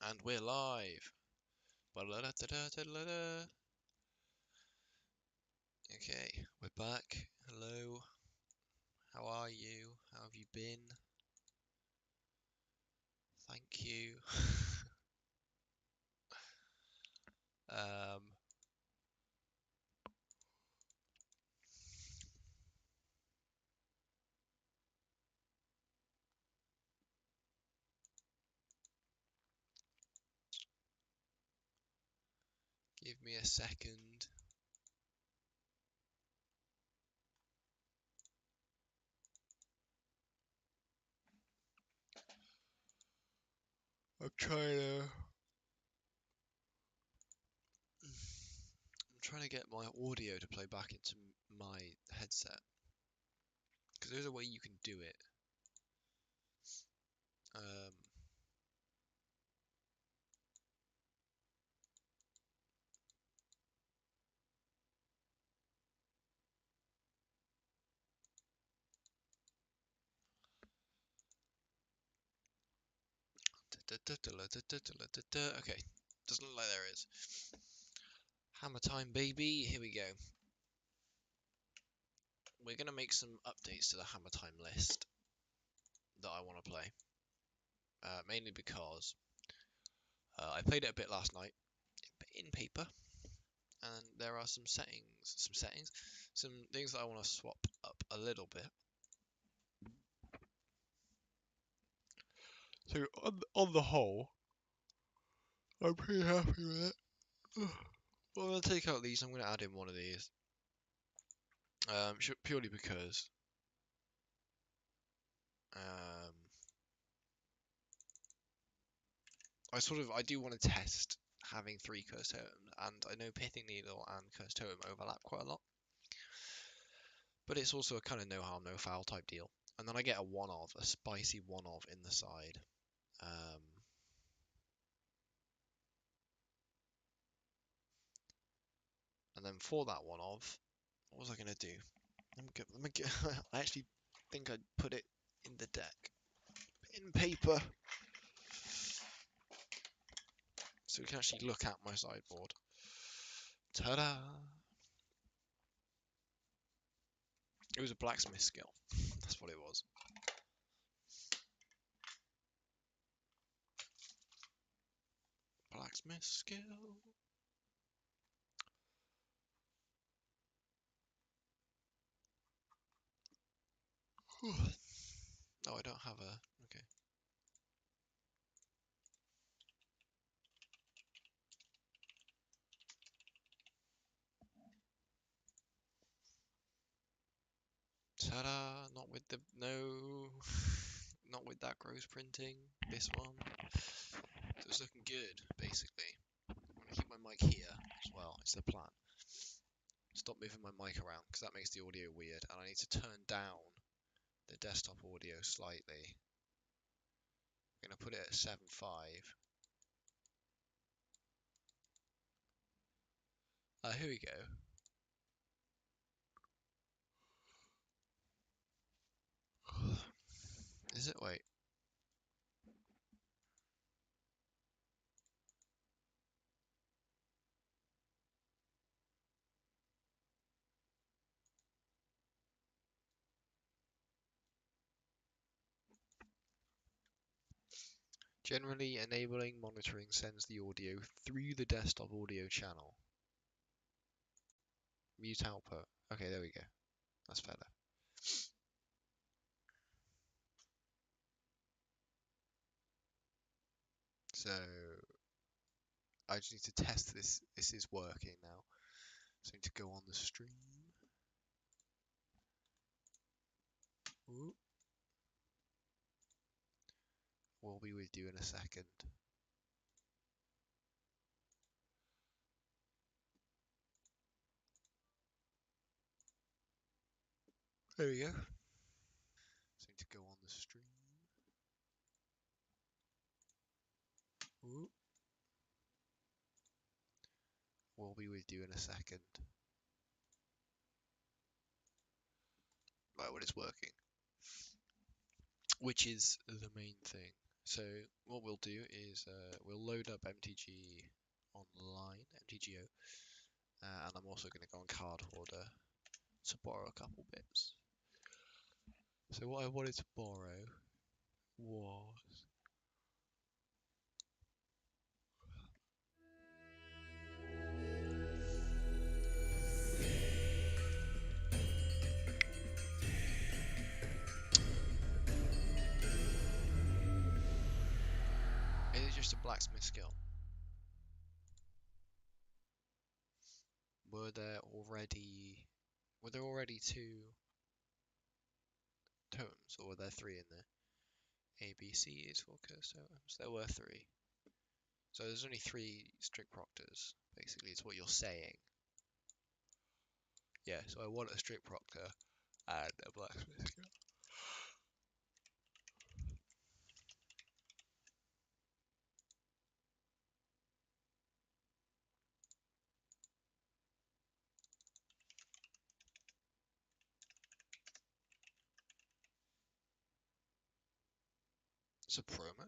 And we're live. Okay, we're back. Hello. How are you? How have you been? Thank you. um, give me a second. I'm trying to get my audio to play back into my headset. Because there's a way you can do it. Okay, doesn't look like there is. Hammer time, baby. Here we go. We're going to make some updates to the Hammer time list that I want to play. Mainly because I played it a bit last night in paper, and there are some things that I want to swap up a little bit. So on the whole, I'm pretty happy with it. Well, I'm going to take out these. I'm going to add in one of these. Purely because I do want to test having 3 Cursed Totems, and I know Pithing Needle and Cursed Totem overlap quite a lot. But it's also a kind of no harm, no foul type deal. And then I get a spicy one-of in the side. And then for that one-of, what was I going to do? I actually think I'd put it in the deck. In paper. So we can actually look at my sideboard. Ta-da! It was a blacksmith skill. That's what it was. Blacksmith skill. No, I don't have a... Okay. Ta-da! Not with the... No. Not with that gross printing. This one. So it's looking good, basically. I'm going to keep my mic here as well. It's the plan. Stop moving my mic around, because that makes the audio weird. And I need to turn down the desktop audio slightly. I'm going to put it at 7.5. Here we go. Is it? Wait. Generally, enabling monitoring sends the audio through the desktop audio channel. Mute output. Okay, there we go. That's better. So, I just need to test this. This is working now. So I need to go on the stream. Ooh. We'll be with you in a second. There we go. So I need to go on the stream. Ooh. We'll be with you in a second. Right, when it's working. Which is the main thing. So what we'll do is we'll load up MTG online, MTGO, and I'm also going to go on Card Hoarder to borrow a couple bits. So what I wanted to borrow was is it just a blacksmith skill? Were there already 2 totems, or were there 3 in there? A, B, C is for Cursed Totems. There were 3. So there's only 3 strict proctors, basically, is what you're saying. Yeah, so I want a strict proctor and a blacksmith skill. It's a promo?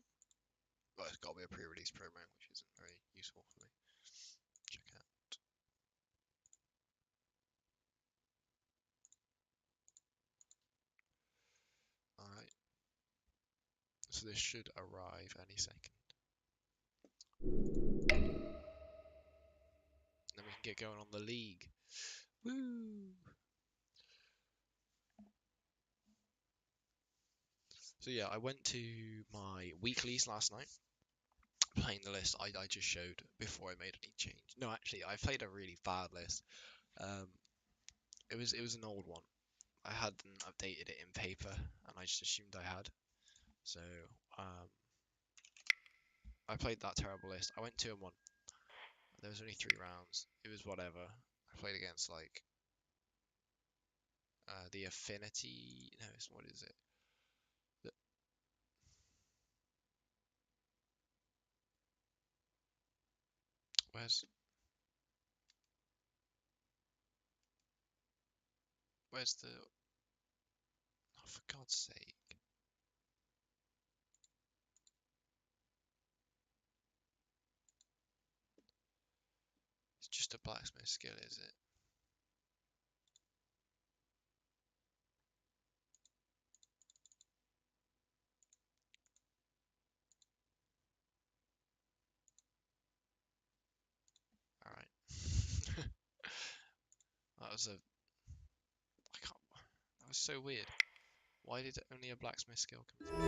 Well, it's got to be a pre-release promo, which isn't very useful for me. Check out. Alright. So this should arrive any second. And then we can get going on the league. Woo! So yeah, I went to my weeklies last night, playing the list I just showed before I made any change. No, actually, I played a really bad list. It was an old one. I hadn't updated it in paper, and I just assumed I had. So I played that terrible list. I went 2-1. There was only 3 rounds. It was whatever. I played against like the Affinity. No, what is it? Where's the? Oh, for God's sake! It's just a blacksmith skill, is it? All right. That was a. I can't. That was so weird. Why did only a blacksmith skill come through?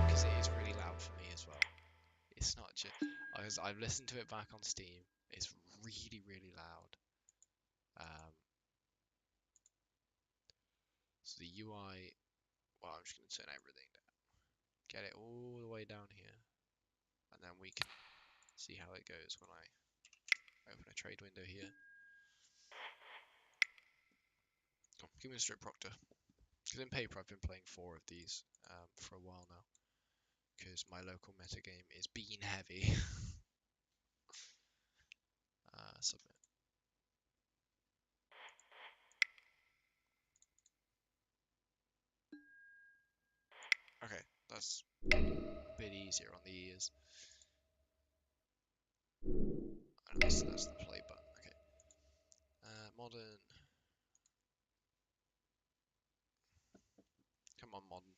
Because it is really loud for me as well. It's not just. I've listened to it back on Steam. It's really, really loud. So the UI. Well, I'm just going to turn everything down. Get it all the way down here. And then we can see how it goes when I open a trade window here. Come on, give me a strict proctor. Because in paper I've been playing 4 of these for a while now. Because my local metagame is bean heavy. Submit. Okay, that's a bit easier on the ears. Oh, that's the play button. Okay. Modern. Come on, modern.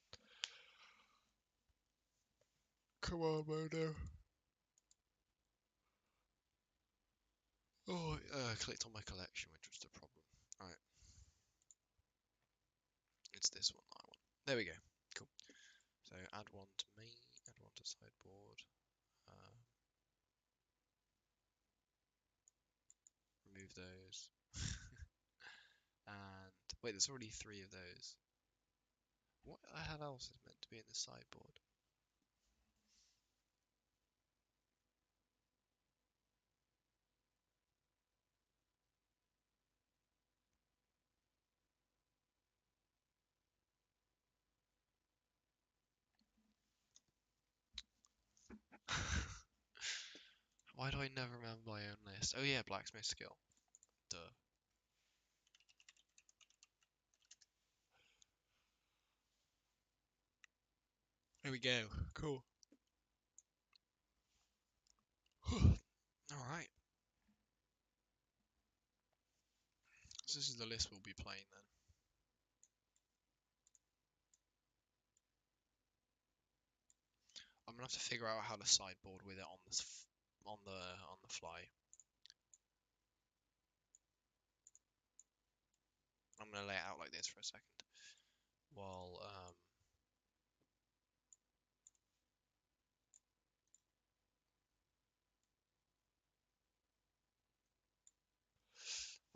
Come on, Mono. Oh, I clicked on my collection, which was the problem. Alright. It's this one that I want. There we go. Cool. So add one to main, add one to sideboard. Remove those. And wait, there's already 3 of those. What the hell else is meant to be in the sideboard? Why do I never remember my own list? Oh yeah, blacksmith skill. Duh. There we go. Cool. Alright. So this is the list we'll be playing then. I'm gonna have to figure out how to sideboard with it on this on the fly. I'm gonna lay it out like this for a second while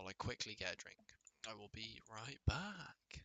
I quickly get a drink. I will be right back.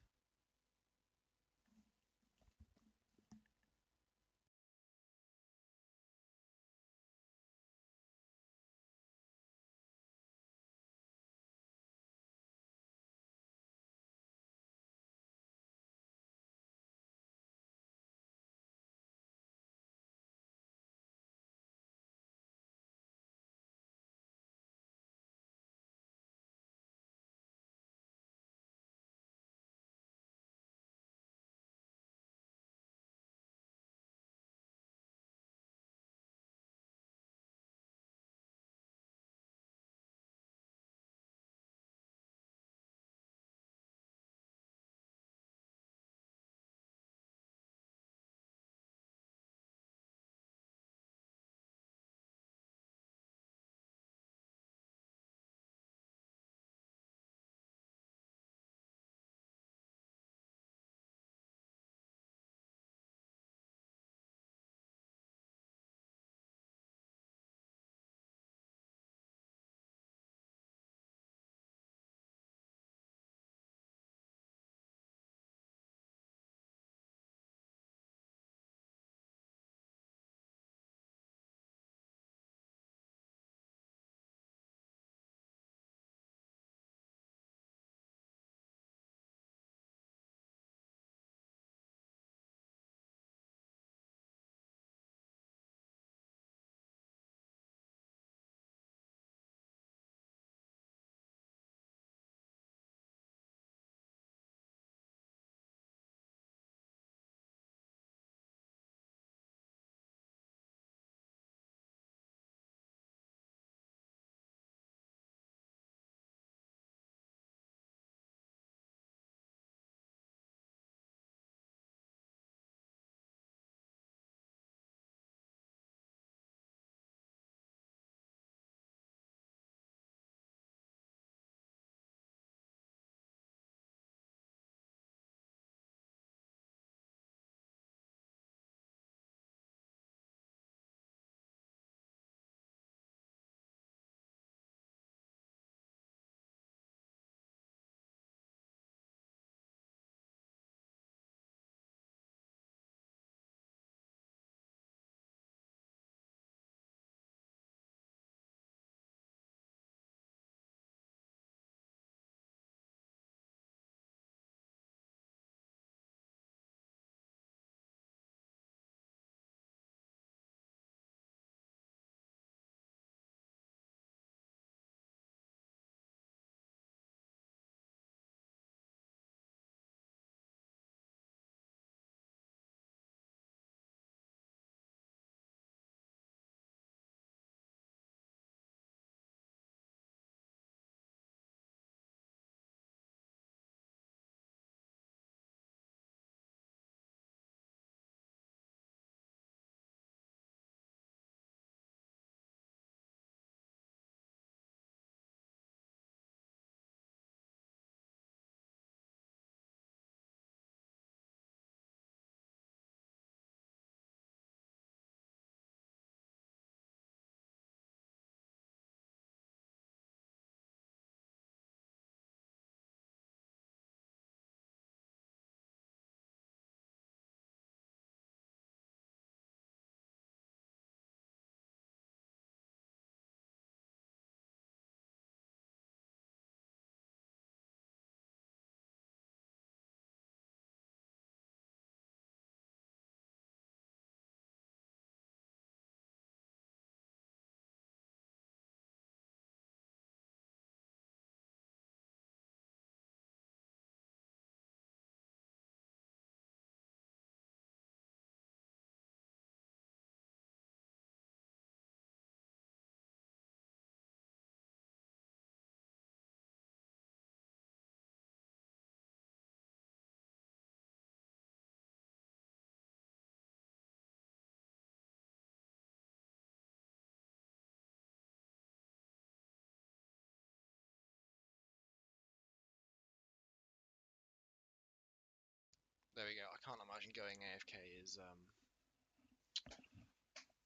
There we go. I can't imagine going AFK is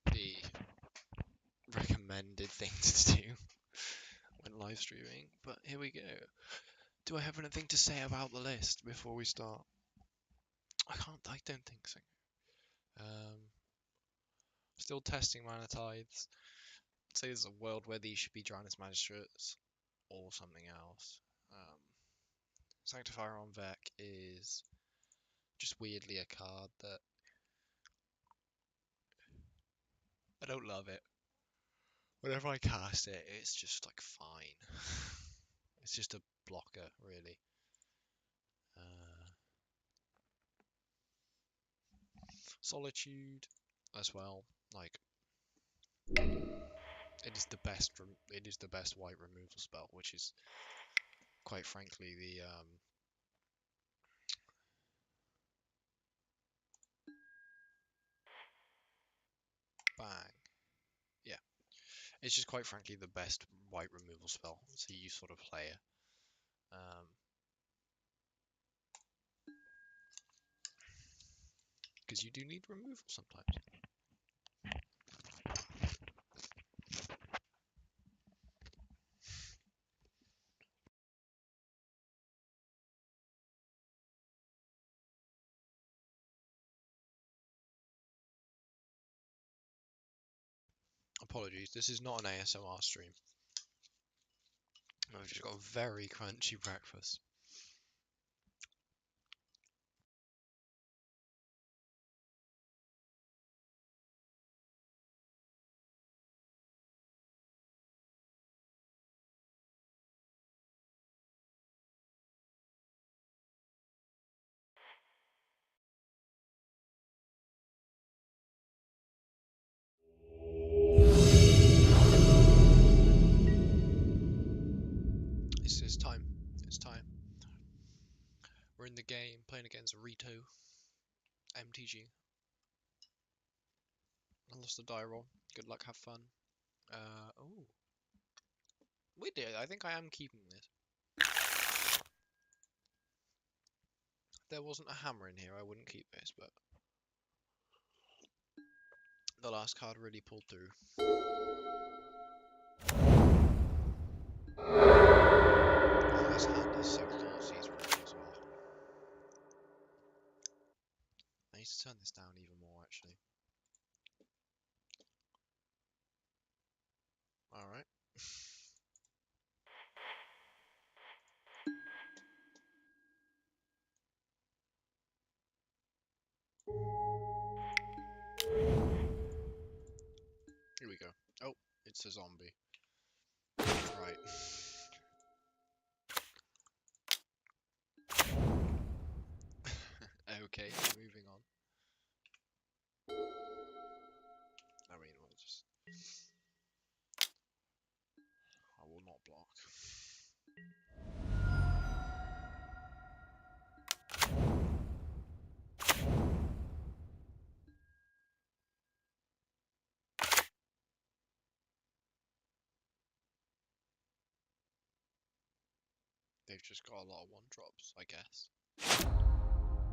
the recommended thing to do when live streaming, but here we go. Do I have anything to say about the list before we start? I don't think so. Still testing Mana Tithes. I'd say there's a world where these should be Dryness Magistrates or something else. Sanctifier on en-Vec is just weirdly a card that I don't love it. Whenever I cast it, it's just like fine. It's just a blocker, really. Solitude as well. Like, it is the best. It is the best white removal spell, which is quite frankly the bang. Yeah, it's just quite frankly the best white removal spell. It's a use sort of player. Because you do need removal sometimes. Apologies, this is not an ASMR stream. I've just got a very crunchy breakfast. It's time. It's time. We're in the game, playing against Rito. MTG. I lost a die roll. Good luck, have fun. Oh. We did. I think I am keeping this. If there wasn't a hammer in here, I wouldn't keep this, but the last card really pulled through. Oh, this hand is so Thoughtseize prone as well. I need to turn this down even more, actually. Alright. Here we go. Oh, it's a zombie. Right. Okay, moving on. I mean, we'll just... I will not block. They've just got a lot of one-drops, I guess.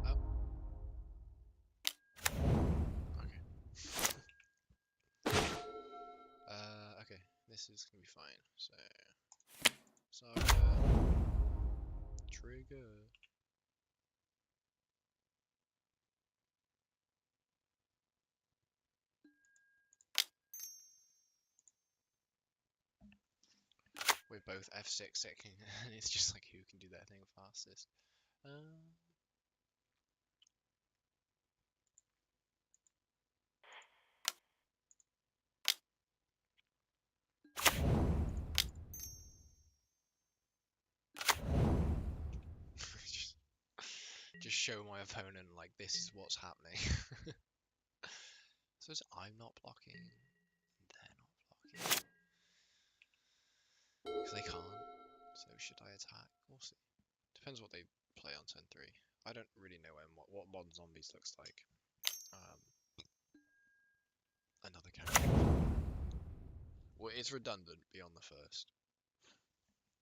Oh. Okay. Okay, this is gonna be fine. So, Saga, trigger. We're both F6 second, and it's just like who can do that thing fastest. Just show my opponent like this is what's happening. So I'm not blocking, they're not blocking. Because they can't. So should I attack? We'll see. Depends what they play on turn 3. I don't really know what modern zombies looks like. Another character. Well, it's redundant beyond the first.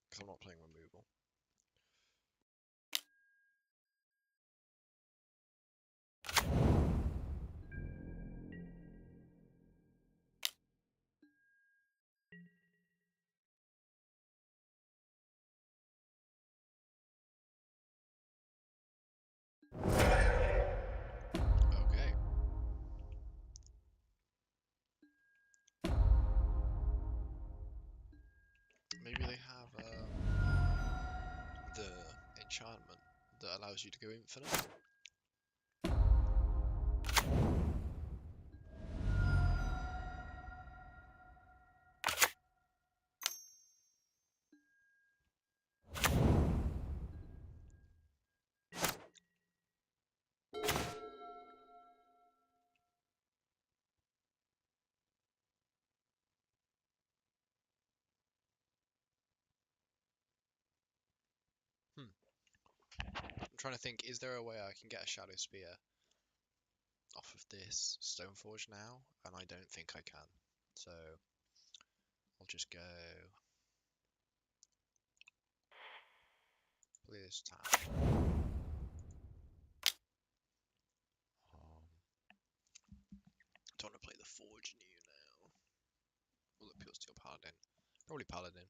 Because I'm not playing removal. that allows you to go infinite. I'm trying to think, is there a way I can get a Shadowspear off of this Stoneforge now? And I don't think I can. So I'll just go play this town. Don't want to play the Forge Anew now. Or the Puresteel Paladin. Probably Paladin.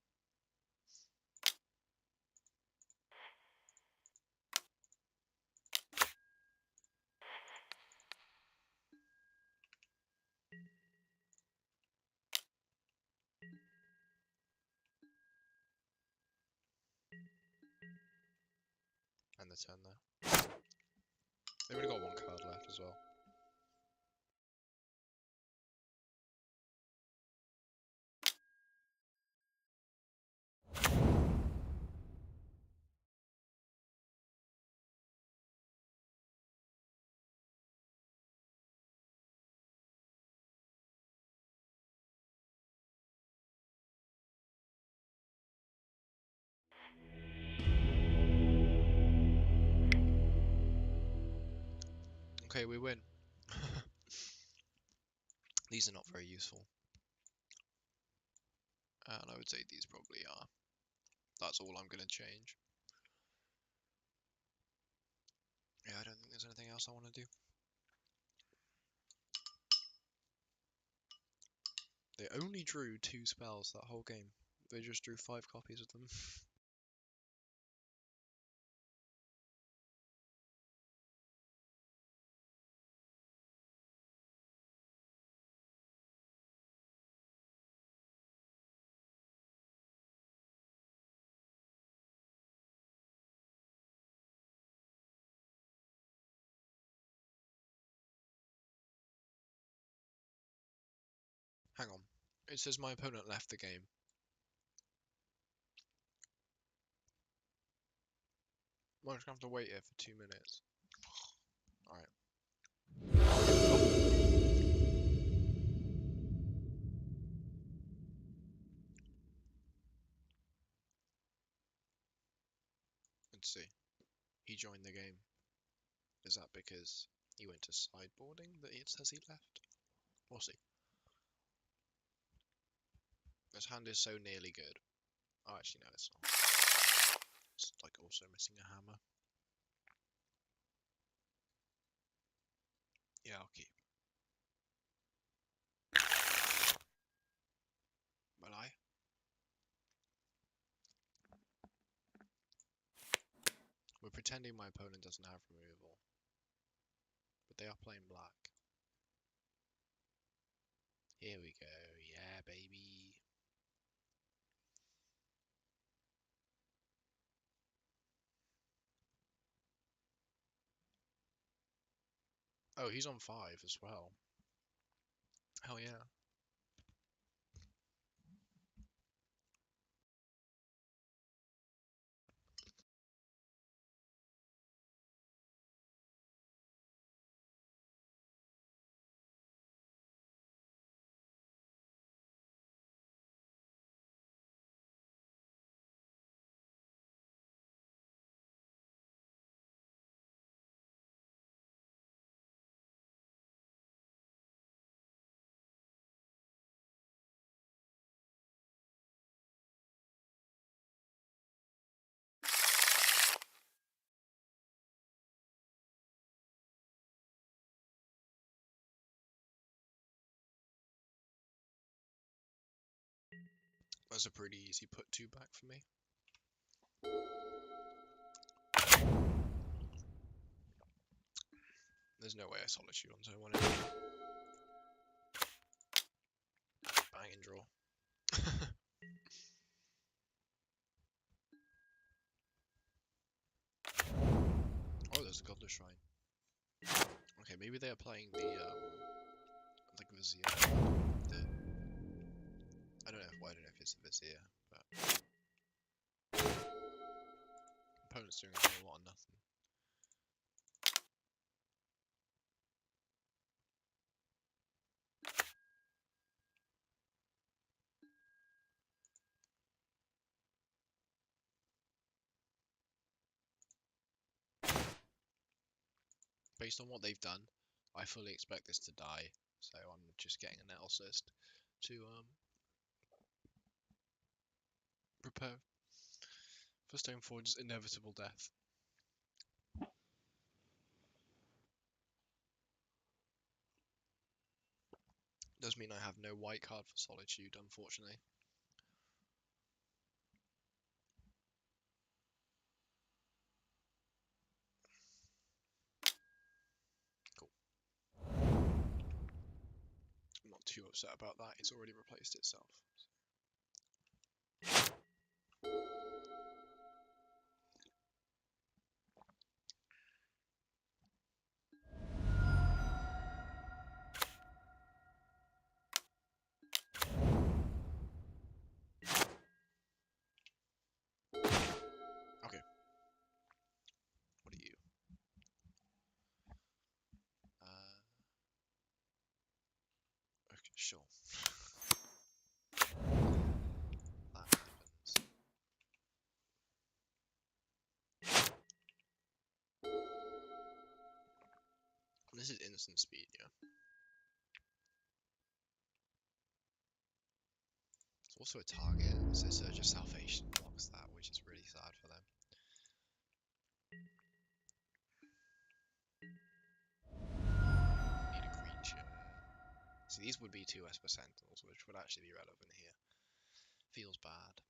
And the turn there. They've only got one card left as well. Okay, we win. These are not very useful. And I would say these probably are. That's all I'm going to change. Yeah, I don't think there's anything else I want to do. They only drew 2 spells that whole game. They just drew 5 copies of them. Hang on. It says my opponent left the game. Well, I'm just going to have to wait here for 2 minutes. Alright. Let's see. He joined the game. Is that because he went to sideboarding that it says he left? We'll see. This hand is so nearly good. Oh, actually, no, it's not. It's like also missing a hammer. Yeah, I'll keep. Will I? We're pretending my opponent doesn't have removal. But they are playing black. Here we go. Yeah, baby. Oh, he's on 5 as well. Hell yeah. That's a pretty easy put 2 back for me. There's no way I Solitude on turn 1 anymore. Bang and draw. Kaldra Shrine. Okay, maybe they are playing the like Vizier. I don't know if it's the Vizier, but opponent's doing a whole lot of nothing. Based on what they've done, I fully expect this to die, so I'm just getting a Nettlecyst to prepare for Stoneforge's inevitable death. Does mean I have no white card for Solitude, unfortunately. Cool. I'm not too upset about that, it's already replaced itself. Okay. What are you? Okay, sure. That happens. This is instant speed, yeah. It's also a target, so Surge of Salvation blocks that, which is really sad for them. Need a creature. See, these would be 2 Esper Sentinels, which would actually be relevant here. Feels bad.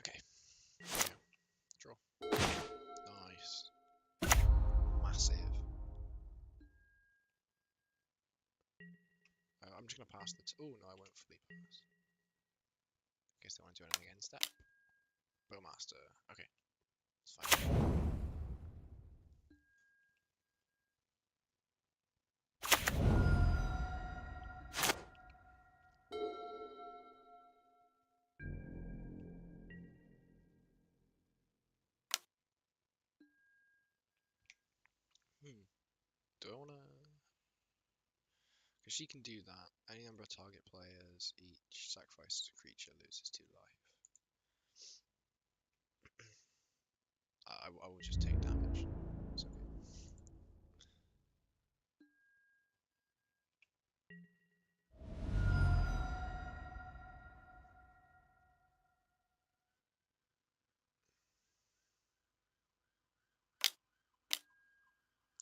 Okay. Draw. Nice. Massive. I'm just going to pass the... Oh, no, I won't fully pass. Guess they want to do anything against that. Bowmaster. Okay. It's fine. Do I want to... Because she can do that. Any number of target players, each sacrifices a creature, loses 2 life. I will just take damage. It's okay.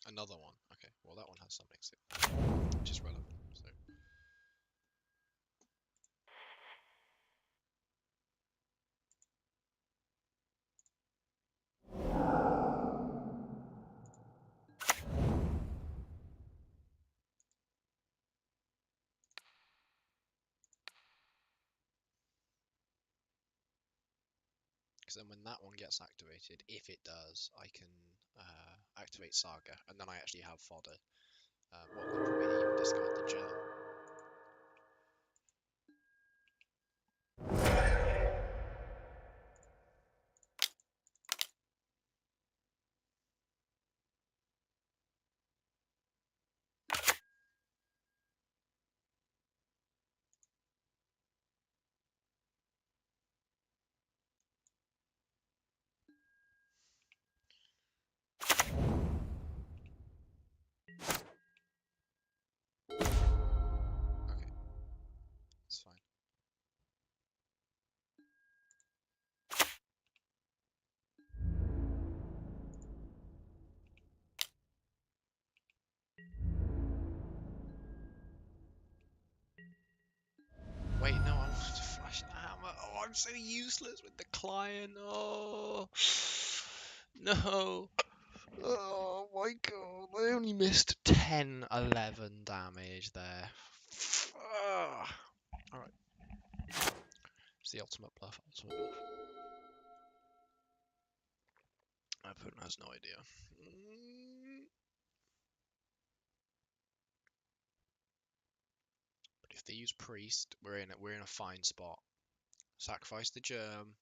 Another one. Okay, well that one has some exit, which is relevant, so... Because then when that one gets activated, if it does, I can activate Saga, and then I actually have fodder. Well, they'll probably even discard the gem. Okay, it's fine. Wait, no, I wanted to flash the hammer. Oh, I'm so useless with the client. Oh, no. Oh my god, I only missed 10, 11 damage there. Alright. the ultimate bluff? Ultimate bluff. Putin has no idea. But if they use priest, we're in a fine spot. Sacrifice the germ,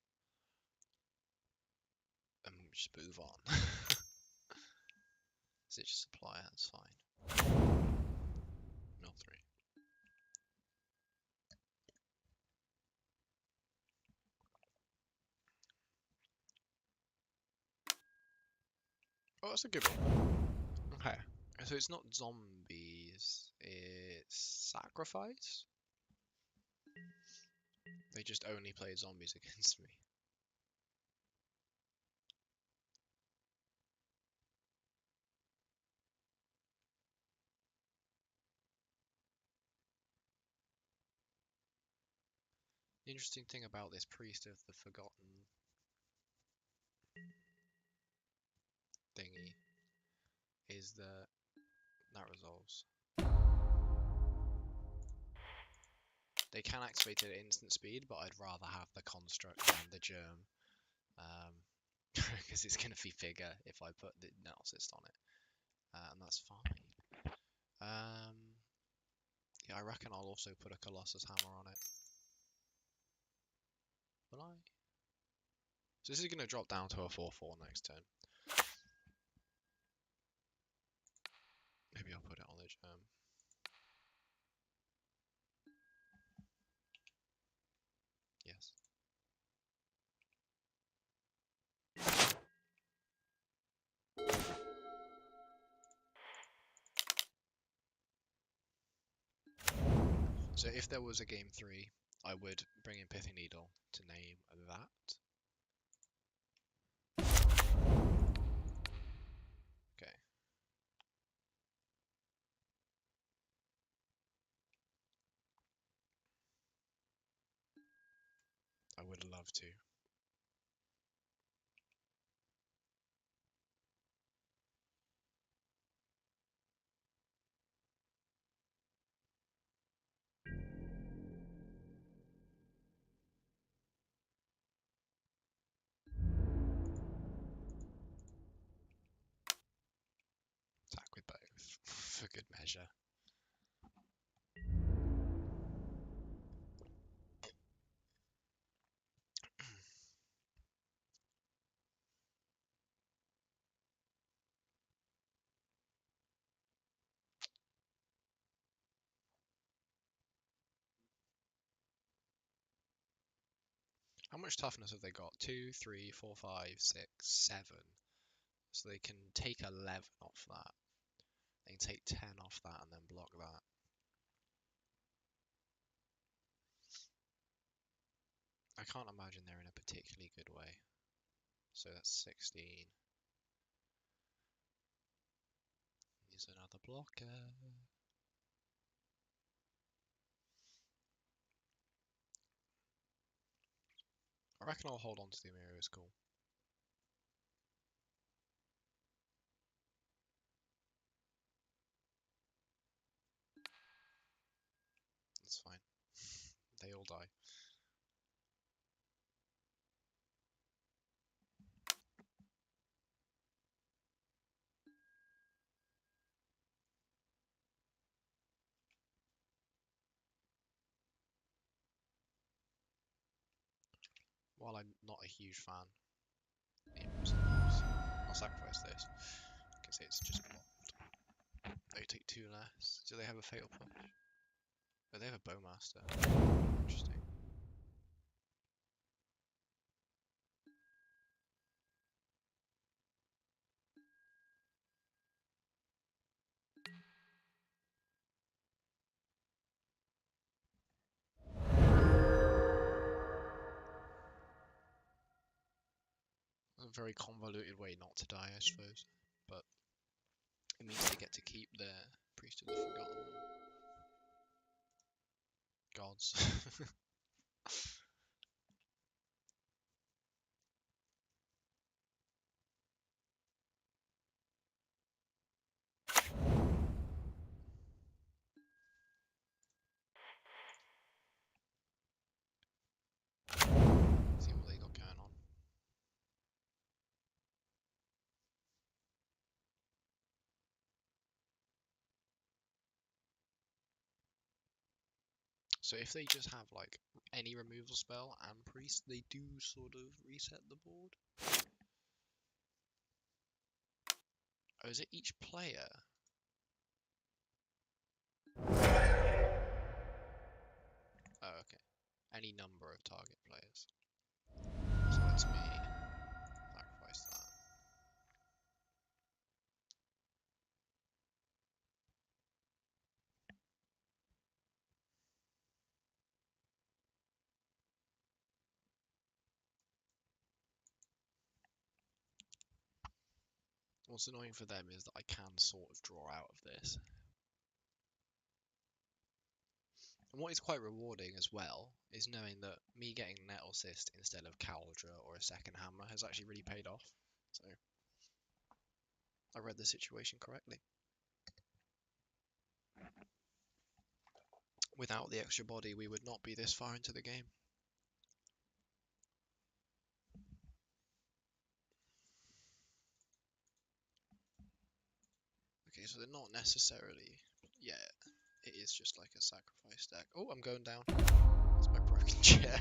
and just move on. Stitch supply, that's fine. Mill 3. Oh, that's a good one. Okay. So it's not zombies, it's sacrifice? They just only play zombies against me. The interesting thing about this Priest of the Forgotten thingy is that resolves. They can activate it at instant speed, but I'd rather have the construct than the germ. Because it's going to be bigger if I put the Nettlecyst on it. And that's fine. Yeah, I reckon I'll also put a Colossus Hammer on it. Will I? So this is going to drop down to a 4-4 next turn. Maybe I'll put it on the germ. Yes. So if there was a game 3, I would bring in Pithing Needle to name that. Okay. I would love to. Attack with both, for good measure. How much toughness have they got? 2, 3, 4, 5, 6, 7. So they can take 11 off that. They can take 10 off that and then block that. I can't imagine they're in a particularly good way. So that's 16. Here's another blocker. I reckon I'll hold on to the Emeria School. That's fine. They all die. While I'm not a huge fan, I'll sacrifice this because it's just blocked. They take 2 less. Do they have a fatal push? Oh, they have a Bowmaster. Interesting. A very convoluted way not to die, I suppose. But it means they get to keep their Priest of the Forgotten gods. So if they just have like any removal spell and priest, they do sort of reset the board. Oh, is it each player? Oh, okay. Any number of target players. So that's me. Sacrifice that. What's annoying for them is that I can sort of draw out of this. And what is quite rewarding as well is knowing that me getting Nettlecyst instead of Kaldra or a second hammer has actually really paid off. So I read the situation correctly. Without the extra body, we would not be this far into the game. Okay, so they're not necessarily... Yeah, it is just like a sacrifice deck. Oh, I'm going down. That's my broken chair.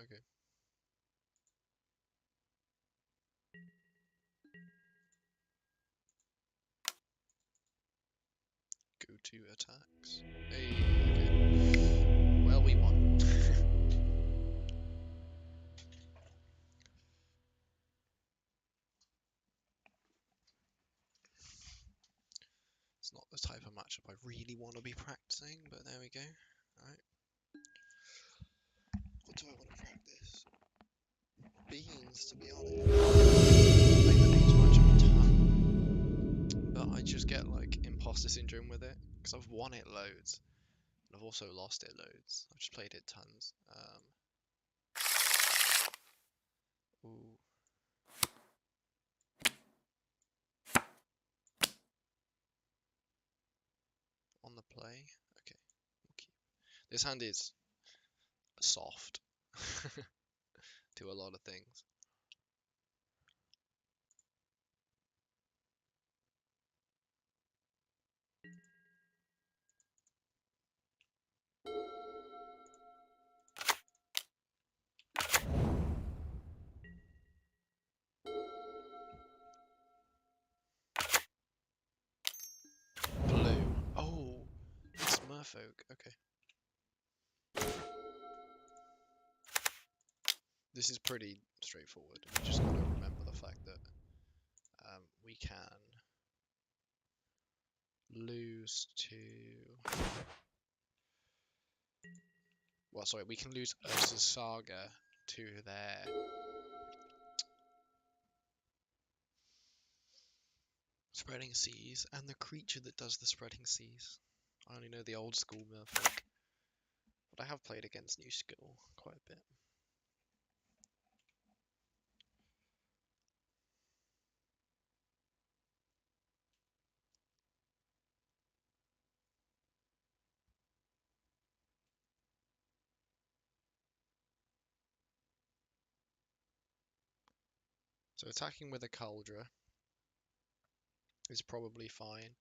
Okay. Go to attacks. Hey, okay. Well, we won. It's not the type of matchup I really want to be practicing, but there we go. Alright. What do I want to practice? Beans, to be honest. I play the beans matchup a ton, but I just get like imposter syndrome with it, because I've won it loads, and I've also lost it loads. I've just played it tons. Ooh. On the play. Okay. We'll keep. This hand is soft to a lot of things. Blue. Oh, it's Merfolk. Okay. This is pretty straightforward. We just gotta remember the fact that we can lose to... Well, sorry, we can lose Urza's Saga to their... Spreading Seas, and the creature that does the Spreading Seas. I only know the old school Merfolk, but I have played against new skill quite a bit. So attacking with a Kaldra is probably fine,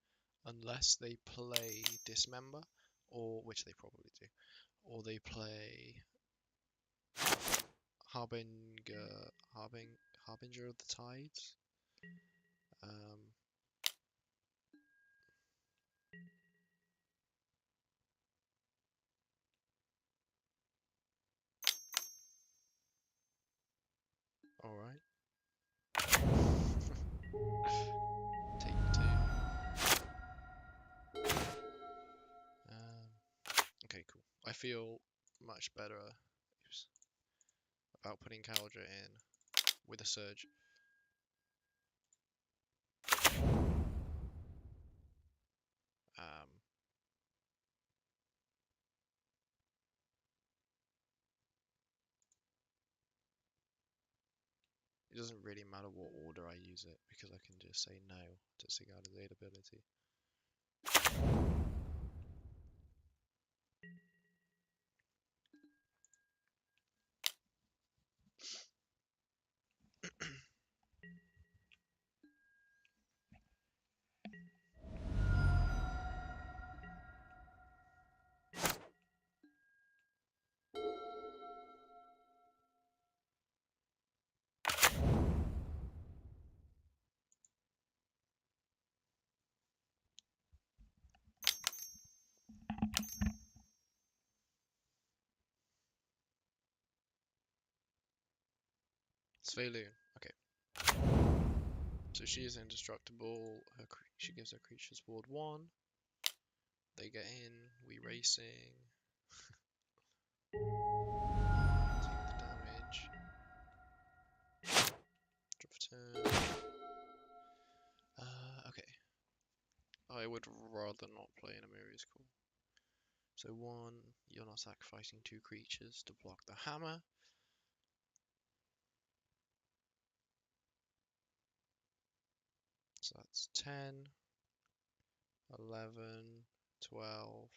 unless they play Dismember, or which they probably do, or they play Harbinger of the Tides. All right. Take 2. Okay, cool. I feel much better about putting Kaldra in with a Surge. It doesn't really matter what order I use it, because I can just say no to Sigarda's 8 ability. Sveiloon. Okay. So she is indestructible. She gives her creatures ward 1. They get in. We racing. Take the damage. Drop a turn. Okay. I would rather not play an Emeria's Call. So 1, you're not sacrificing 2 creatures to block the hammer. So that's 10, 11, 12,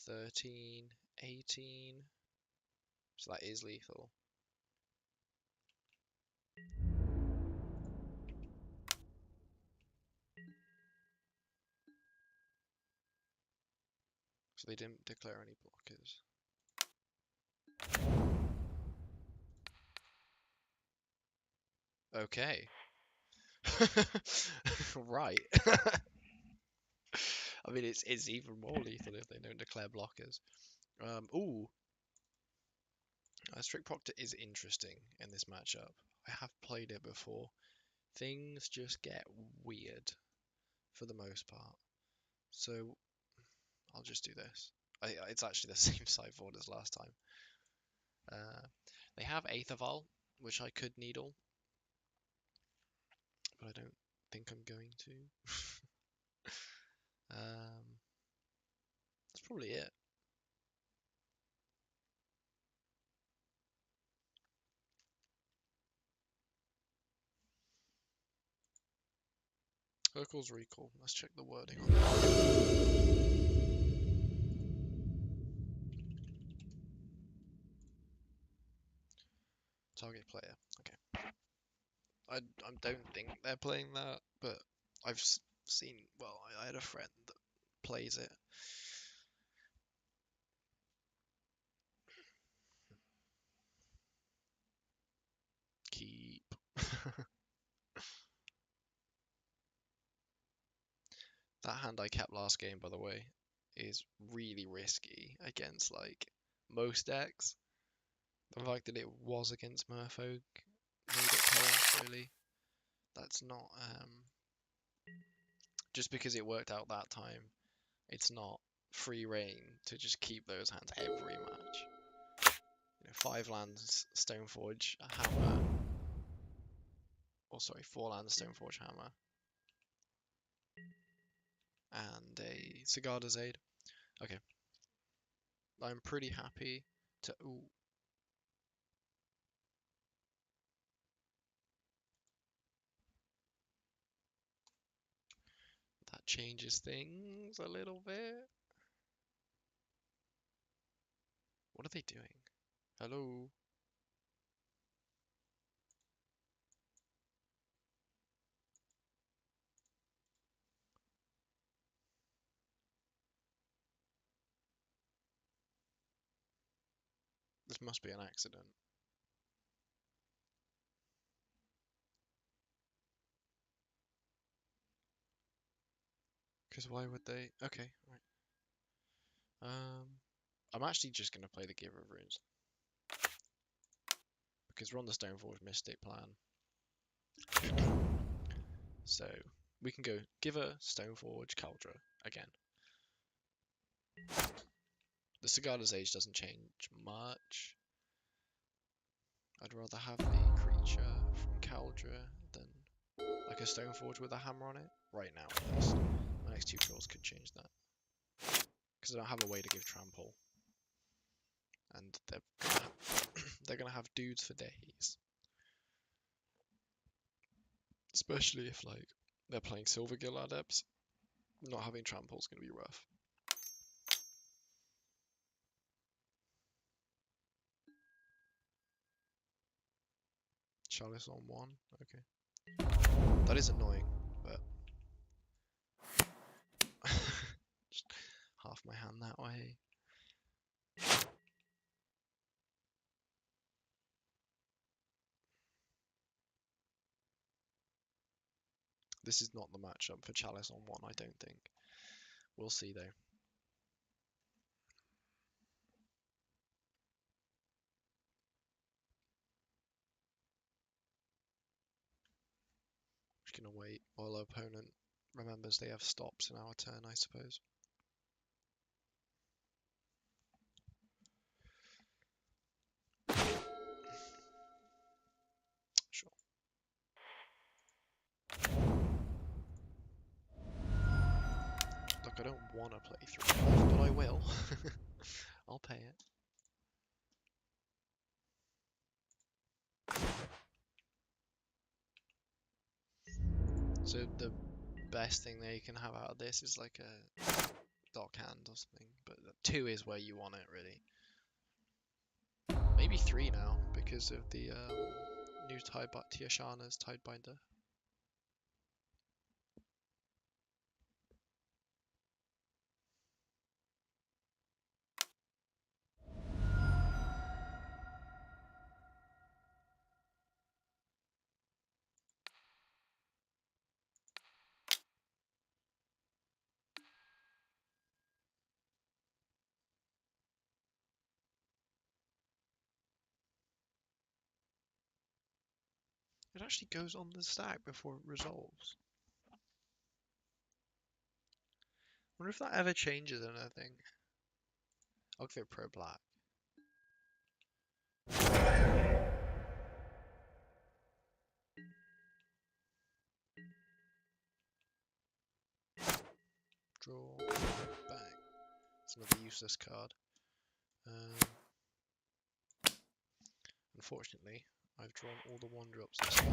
13, 18. So that is lethal. So they didn't declare any blockers. Okay. Right. I mean, it's even more lethal if they don't declare blockers. Ooh. Strict Proctor is interesting in this matchup. I have played it before. Things just get weird for the most part. So I'll just do this. It's actually the same sideboard as last time. They have Aetherval, which I could needle, but I don't think I'm going to. That's probably it. Urkel's Recall. Let's check the wording on that. Target player. Okay. I don't think they're playing that, but I've seen. Well, I had a friend that plays it. Keep. That hand I kept last game, by the way, is really risky against like most decks. The fact that it was against Merfolk made it pay off, really. That's not just because it worked out that time. It's not free reign to just keep those hands every match. You know, 5 lands Stoneforge Hammer. Or sorry, 4 lands Stoneforge Hammer. And a Sigarda's Aid. Okay. I'm pretty happy to. Ooh. That changes things a little bit. What are they doing? Hello? This must be an accident. Because why would they? Okay, right. I'm actually just going to play the Giver of Runes. Because we're on the Stoneforge Mystic plan. So, we can go Giver, Stoneforge, Kaldra again. The Sigarda's Age doesn't change much. I'd rather have the creature from Kaldra than like a Stoneforge with a hammer on it. Right now, at least. My next 2 draws could change that. Because I don't have a way to give trample. And they're gonna have dudes for days. Especially if like they're playing Silvergill Adepts. Not having trample is gonna be rough. Chalice on 1, okay. That is annoying, but just half my hand that way. This is not the matchup for Chalice on 1, I don't think. We'll see though. gonna wait while our opponent remembers they have stops in our turn, I suppose. Sure. Look, I don't want to play 3-5, but I will. I'll pay it. So the best thing that you can have out of this is like a dock hand or something, but 2 is where you want it, really. Maybe 3 now, because of the new Tiashana's Tidebinder. It actually goes on the stack before it resolves. I wonder if that ever changes anything. I'll give it Pro Black. Draw. Bang. It's another useless card. Unfortunately, I've drawn all the 1-drops this game.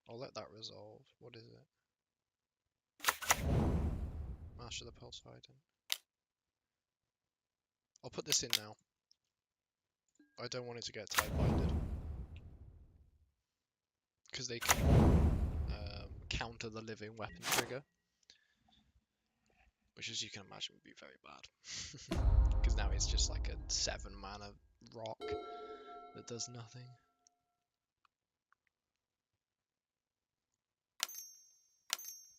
I'll let that resolve. What is it? Master the Pulse Titan. I'll put this in now. I don't want it to get Tidebinded. Because they can counter the living weapon trigger. Which, as you can imagine, would be very bad. Because now it's just like a 7-mana rock that does nothing.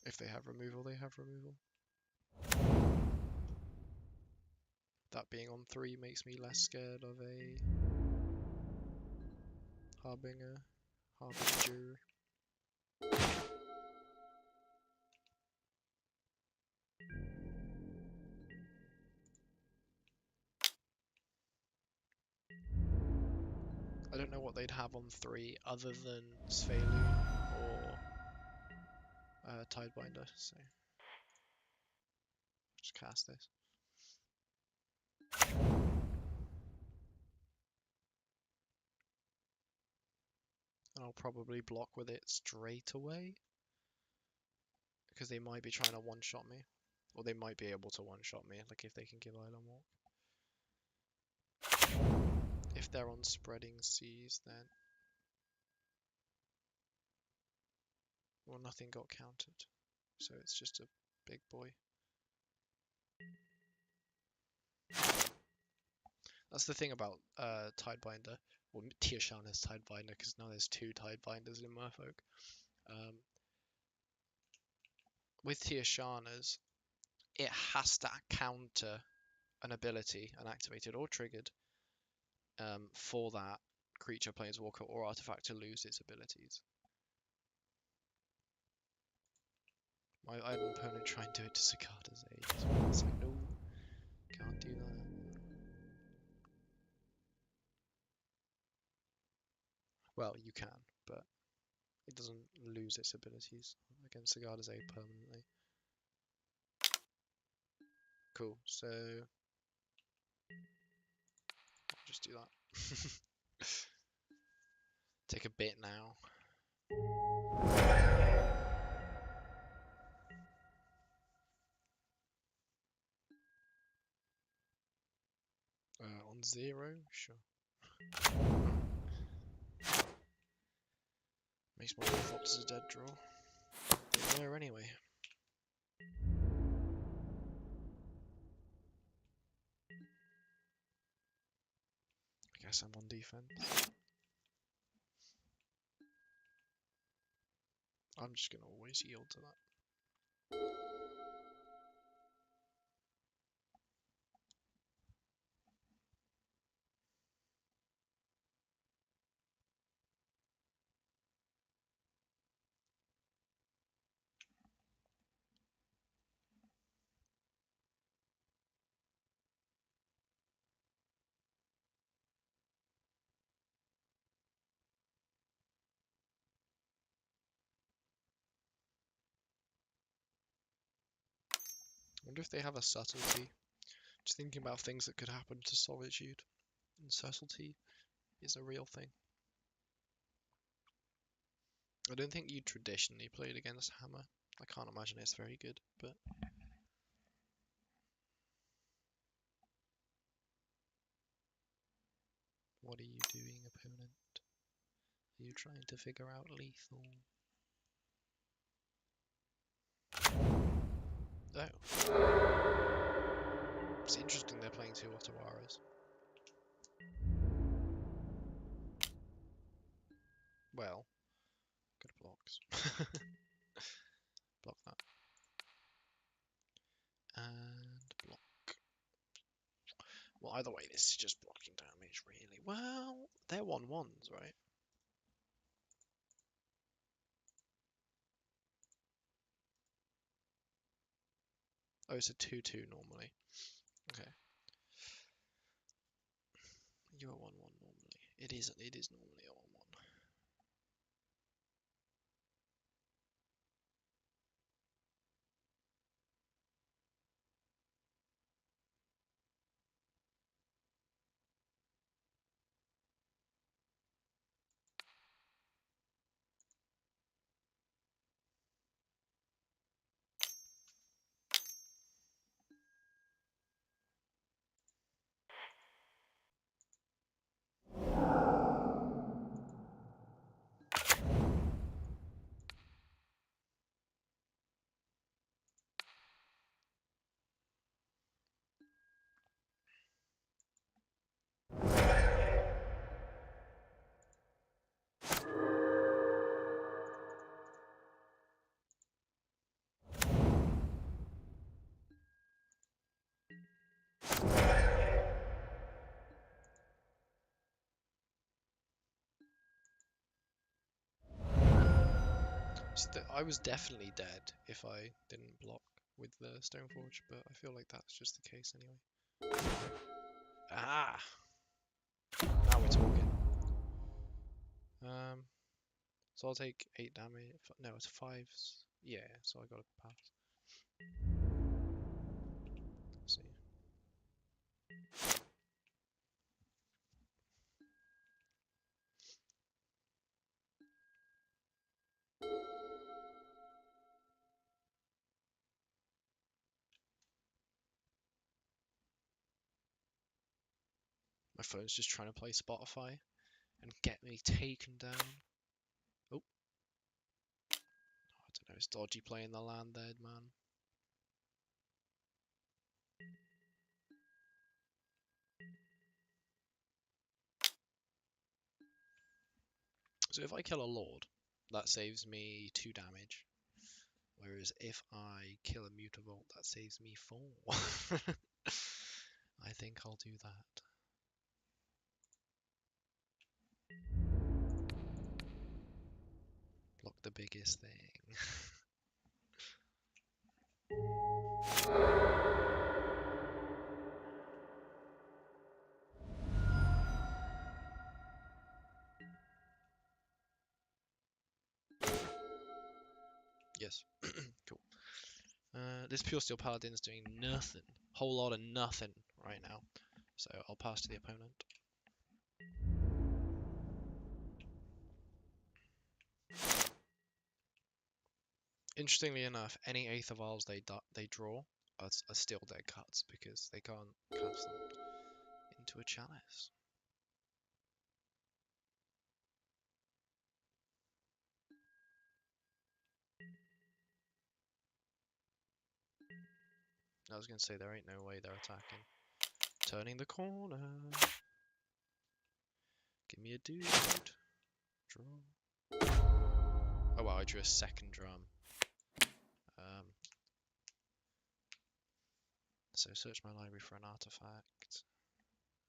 If they have removal, they have removal. That being on 3 makes me less scared of a Harbinger. I don't know what they'd have on 3 other than Sphaloon or Tidebinder, so just cast this. And I'll probably block with it straight away. Because they might be trying to one-shot me. Or they might be able to one-shot me, like if they can give Island Walk. If they're on Spreading Seas, then... Well, nothing got countered. So it's just a big boy. That's the thing about Tidebinder. Well, Tiashana's Tidebinder, because now there's 2 Tidebinders in Merfolk. With Tiashana's, it has to counter an ability, an activated or triggered, for that creature, planeswalker, or artifact to lose its abilities. I had an opponent try and do it to Sigarda's Age as well. It's like, no, can't do that. Well, you can, but it doesn't lose its abilities against Sigarda's Age permanently. Cool, so I'll just do that. Take a bit now. On 0, sure. Makes my Ornithopter a dead draw. They're there anyway. I guess I'm on defense. I'm just gonna always yield to that. wonder if they have a subtlety. Just thinking about things that could happen to Solitude. And subtlety is a real thing. I don't think you traditionally played against Hammer. I can't imagine it's very good, but... What are you doing, opponent? Are you trying to figure out lethal? Oh. It's interesting they're playing 2 Ottawaras. Well, good blocks. Block that. And block. Well, either way, this is just blocking damage, really. Well, they're 1/1s, right? Oh, it's a 2/2 normally. Okay. You're a 1/1 normally. It is normally a 1/1. So I was definitely dead if I didn't block with the Stoneforge, but I feel like that's just the case anyway. Ah! Now we're talking. So I'll take 8 damage. No, it's 5. Yeah, so I got a pass. Let's see. My phone's just trying to play Spotify and get me taken down. Oh. I don't know, it's dodgy playing the land there, man. So if I kill a Lord, that saves me 2 damage. Whereas if I kill a Mutavault, that saves me 4. I think I'll do that. Block the biggest thing. Yes. Cool. This Puresteel Paladin is doing nothing. Whole lot of nothing right now. So I'll pass to the opponent. Interestingly enough, any Aether Vials they draw are still dead cuts because they can't cast them into a chalice. I was going to say there ain't no way they're attacking. Turning the corner. Give me a dude. Draw. Oh wow, I drew a second drum. So search my library for an artifact.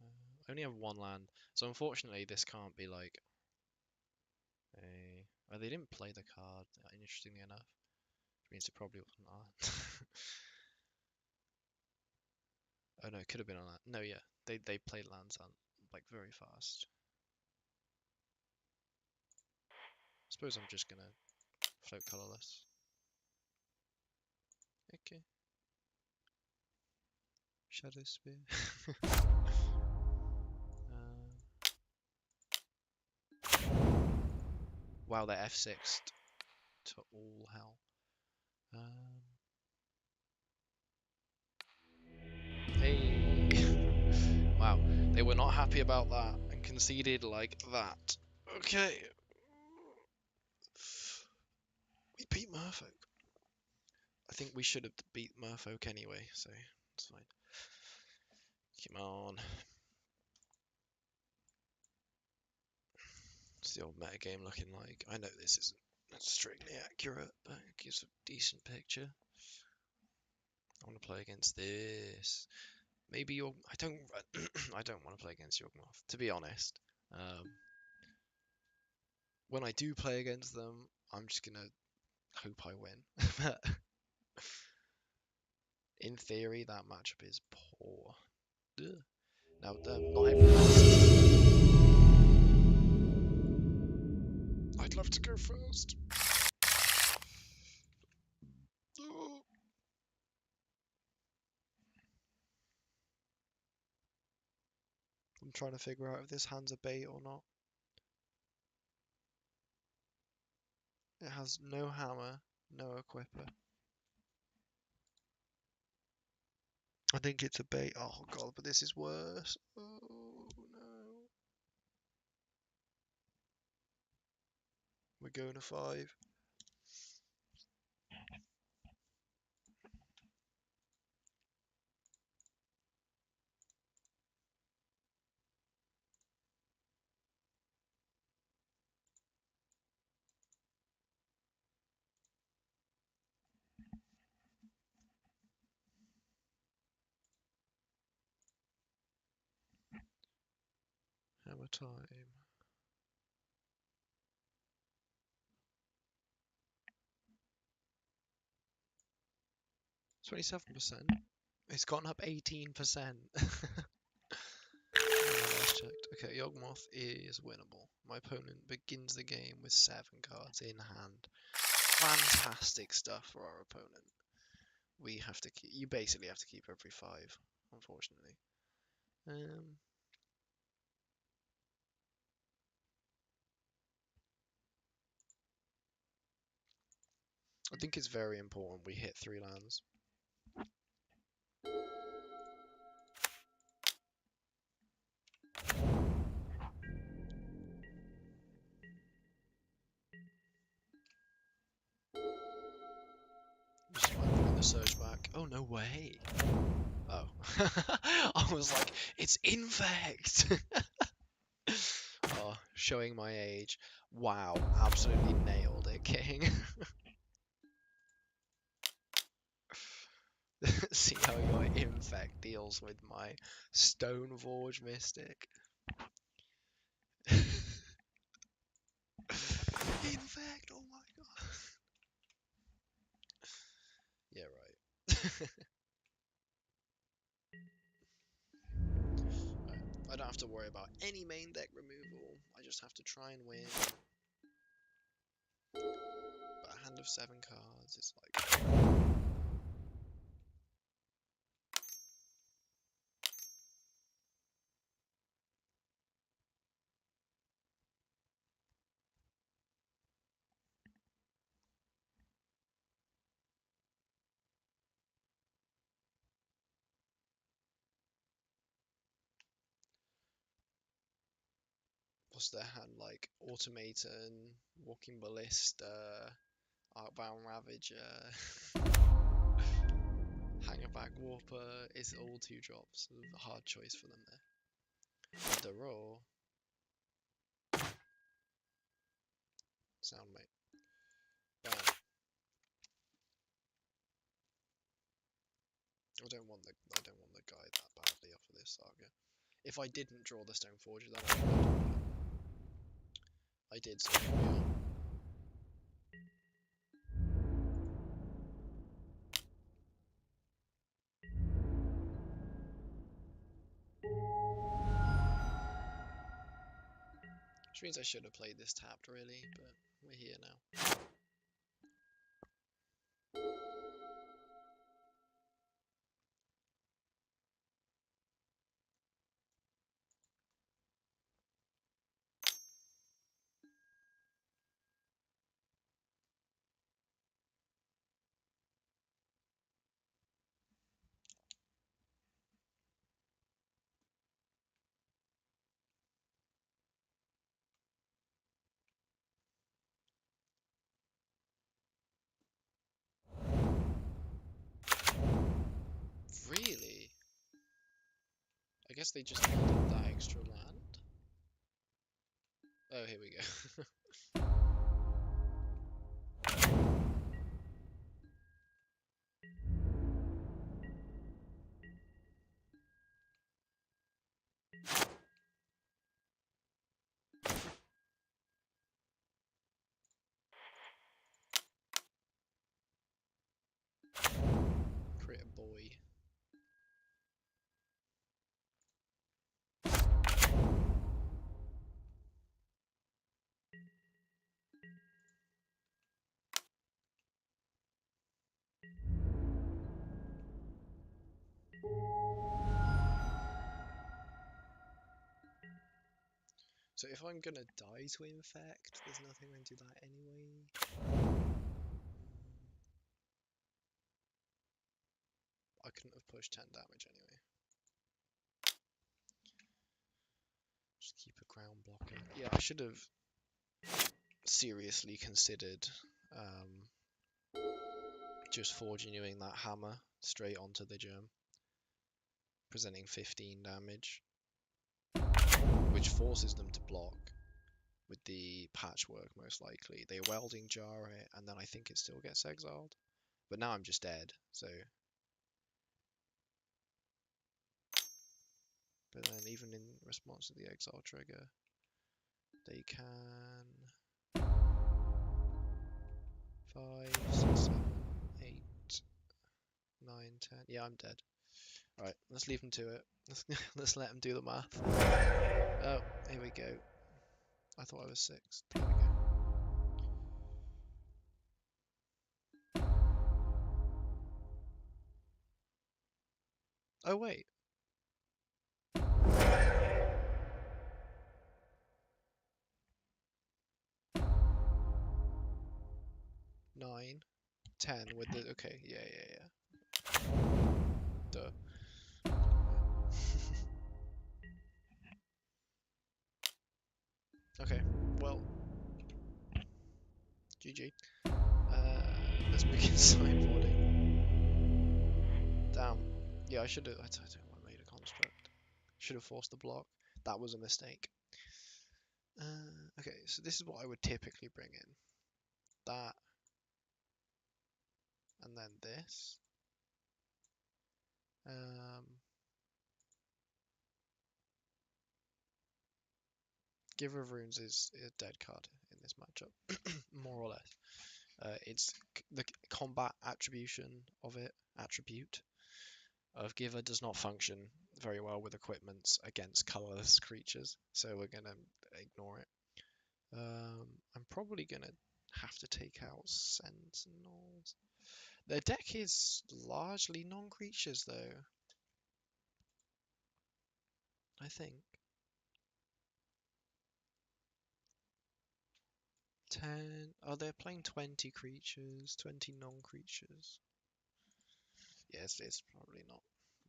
I only have 1 land, so unfortunately this can't be like a... Oh, they didn't play the card, interestingly enough. Which means it probably wasn't art. Oh no, it could have been on that. No, yeah, they played lands on like very fast. I suppose I'm just gonna float colorless. Okay. Shadowspear. Wow, they're F6 to all hell. Hey. Wow, they were not happy about that and conceded like that. Okay. We beat Merfolk. I think we should have beat Merfolk anyway, so it's fine. Come on. What's the old metagame looking like? I know this isn't strictly accurate, but it gives a decent picture. I want to play against this. Maybe you're. I don't. I don't want to play against Yawgmoth, to be honest. When I do play against them, I'm just gonna hope I win. But in theory, that matchup is poor. Ugh. Now, not everyone. I'd love to go first. Oh. I'm trying to figure out if this hand's a bait or not. It has no hammer, no equipper. I think it's a bait. Oh god, but this is worse. Oh no. We're going to 5. Hammer time. 27%. It's gone up 18%. Last checked. Okay, Yawgmoth is winnable. My opponent begins the game with 7 cards in hand. Fantastic stuff for our opponent. We have to keep. You basically have to keep every 5, unfortunately. I think it's very important we hit 3 lands. Just like putting the surge back. Oh, no way. Oh. I was like, it's en-Vec! Oh, showing my age. Wow, absolutely nailed it, King. See how your en-Vec deals with my Stoneforge Mystic. en-Vec, oh my god. Yeah, right. I don't have to worry about any main deck removal. I just have to try and win. But a hand of 7 cards is like... What's their hand like? Automaton, Walking Ballista, Arcbound Ravager, Hangerback Warper. It's all 2 drops. A hard choice for them there. The roar. Sound mate. Bam. I don't want the guy that badly off of this Saga. If I didn't draw the Stoneforge, then I would. I did, so here we are. Which means I should have played this tapped, really, but we're here now. guess they just needed that extra land. Oh, here we go. Crit a boy. So if I'm gonna die to infect, there's nothing I can do that anyway. I couldn't have pushed 10 damage anyway. Just keep a ground blocker. Yeah, I should have seriously considered just Forge Anewing that hammer straight onto the gem, presenting 15 damage, which forces them to block with the patchwork most likely. They welding jar it, and then I think it still gets exiled. But now I'm just dead, so... But then even in response to the exile trigger, they can... 5, 6, 7, 8, 9, 10... Yeah, I'm dead. Alright, let's leave them to it. Let's let them do the math. Oh, here we go. I thought I was 6. There we go. Oh, wait. Nine, 10 with the... Okay, yeah. Duh. Okay, well... GG. Let's begin sideboarding. Damn. Yeah, I should have... I don't know why I made a construct. Should have forced the block. That was a mistake. Okay, so this is what I would typically bring in. That. And then this. Giver of Runes is a dead card in this matchup, more or less. It's the combat attribute of Giver does not function very well with equipments against colorless creatures, so we're gonna ignore it. I'm probably gonna have to take out Sentinels. Their deck is largely non-creatures though, I think. 10. Oh, they're playing 20 creatures, 20 non-creatures. Yes, it's probably not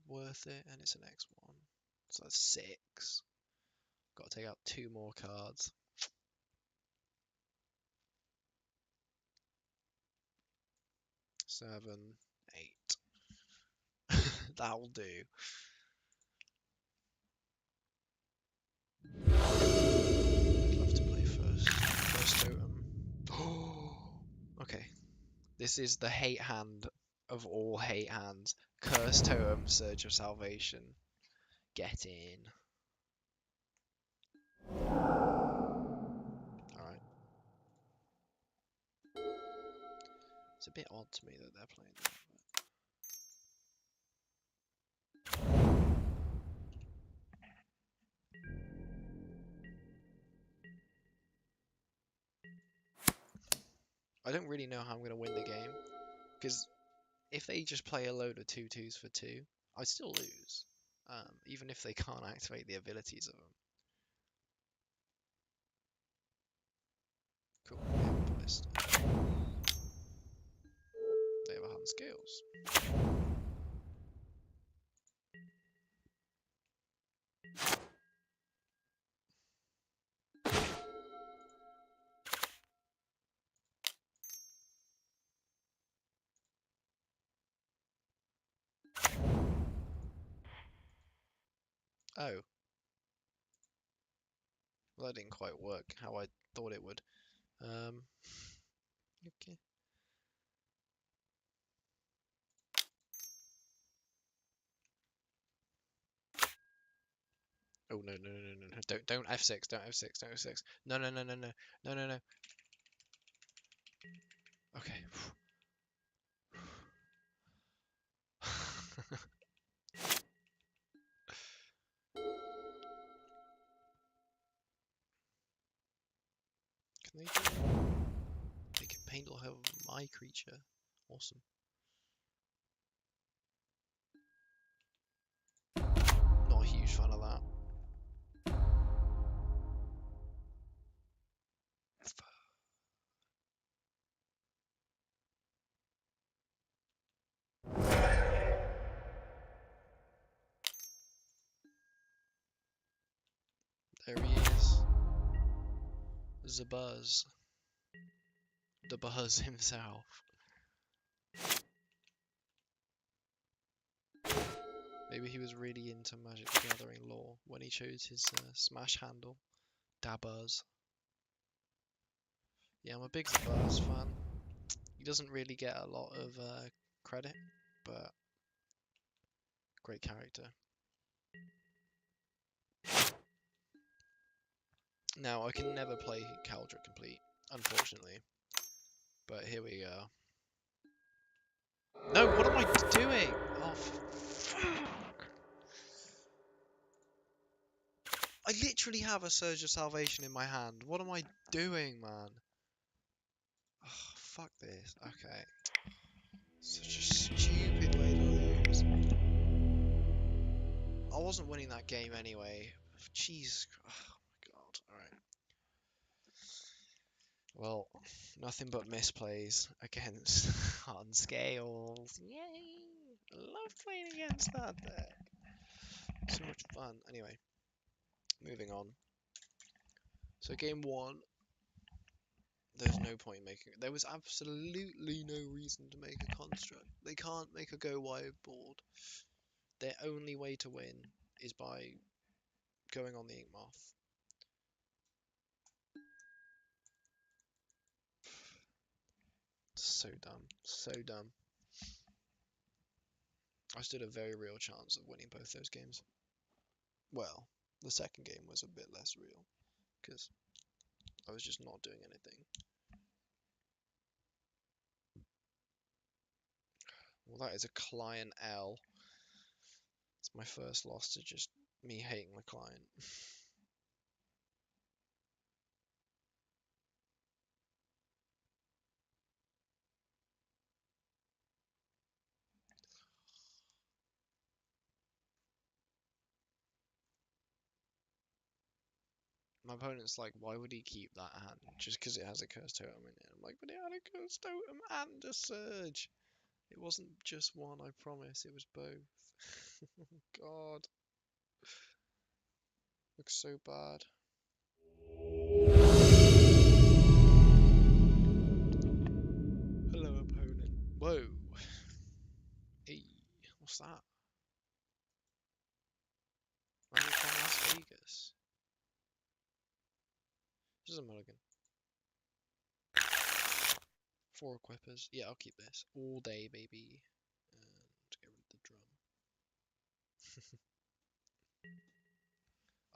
worth it, and it's an X1. So that's 6. Got to take out 2 more cards. Seven, 8. That'll do. I'd love to play first totem. Okay. This is the hate hand of all hate hands. Cursed Totem, Surge of Salvation. Get in. Alright. It's a bit odd to me that they're playing that. I don't really know how I'm going to win the game, because if they just play a load of 2/2s for 2, I still lose, even if they can't activate the abilities of them. Cool, Ballista. They have a hand scales. Oh. Well, that didn't quite work how I thought it would. Okay. Oh no no no no no! Don't F6! Don't F6! Don't F6! No no no no no no no no! Okay. Can they They can paint or have my creature. Awesome. Not a huge fan of that. There he is. The Buzz. The Buzz himself. Maybe he was really into Magic the Gathering lore when he chose his Smash handle. Dabuzz. Yeah, I'm a big Buzz fan. He doesn't really get a lot of credit, but great character. Now, I can never play Kaldra Compleat, unfortunately. But here we go. No, what am I doing? Oh, fuck. I literally have a Surge of Salvation in my hand. What am I doing, man? Oh, fuck this. Okay. Such a stupid way to lose. I wasn't winning that game anyway. Jeez. Oh my god. Alright. Well, nothing but misplays against on scales. Yay! I love playing against that deck. So much fun. Anyway, moving on. So game one, there's no point making. There was absolutely no reason to make a construct. They can't make a go wide board. Their only way to win is by going on the Inkmoth. So dumb. So dumb. I stood a very real chance of winning both those games. Well, the second game was a bit less real, because I was just not doing anything. Well, that is a client L. It's my first loss to just me hating the client. My opponent's like, why would he keep that hand? Just because it has a Cursed Totem in it. I'm like, but it had a Cursed Totem and a Surge. It wasn't just one, I promise. It was both. God. Looks so bad. Hello, opponent. Whoa. Hey, what's that? Magic from Las Vegas. This is a mulligan. 4 equippers. Yeah, I'll keep this. All day, baby. And get rid of the drum.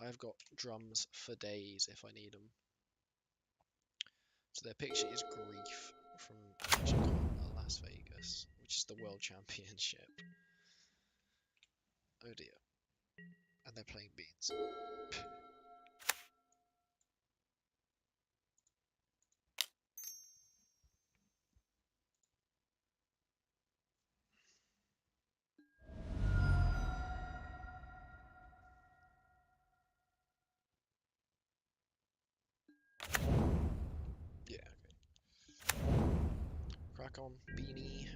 I've got drums for days if I need them. So their picture is Grief from Magic Las Vegas, which is the World Championship. Oh dear. And they're playing beans. Yeah, okay. Crack on, beanie.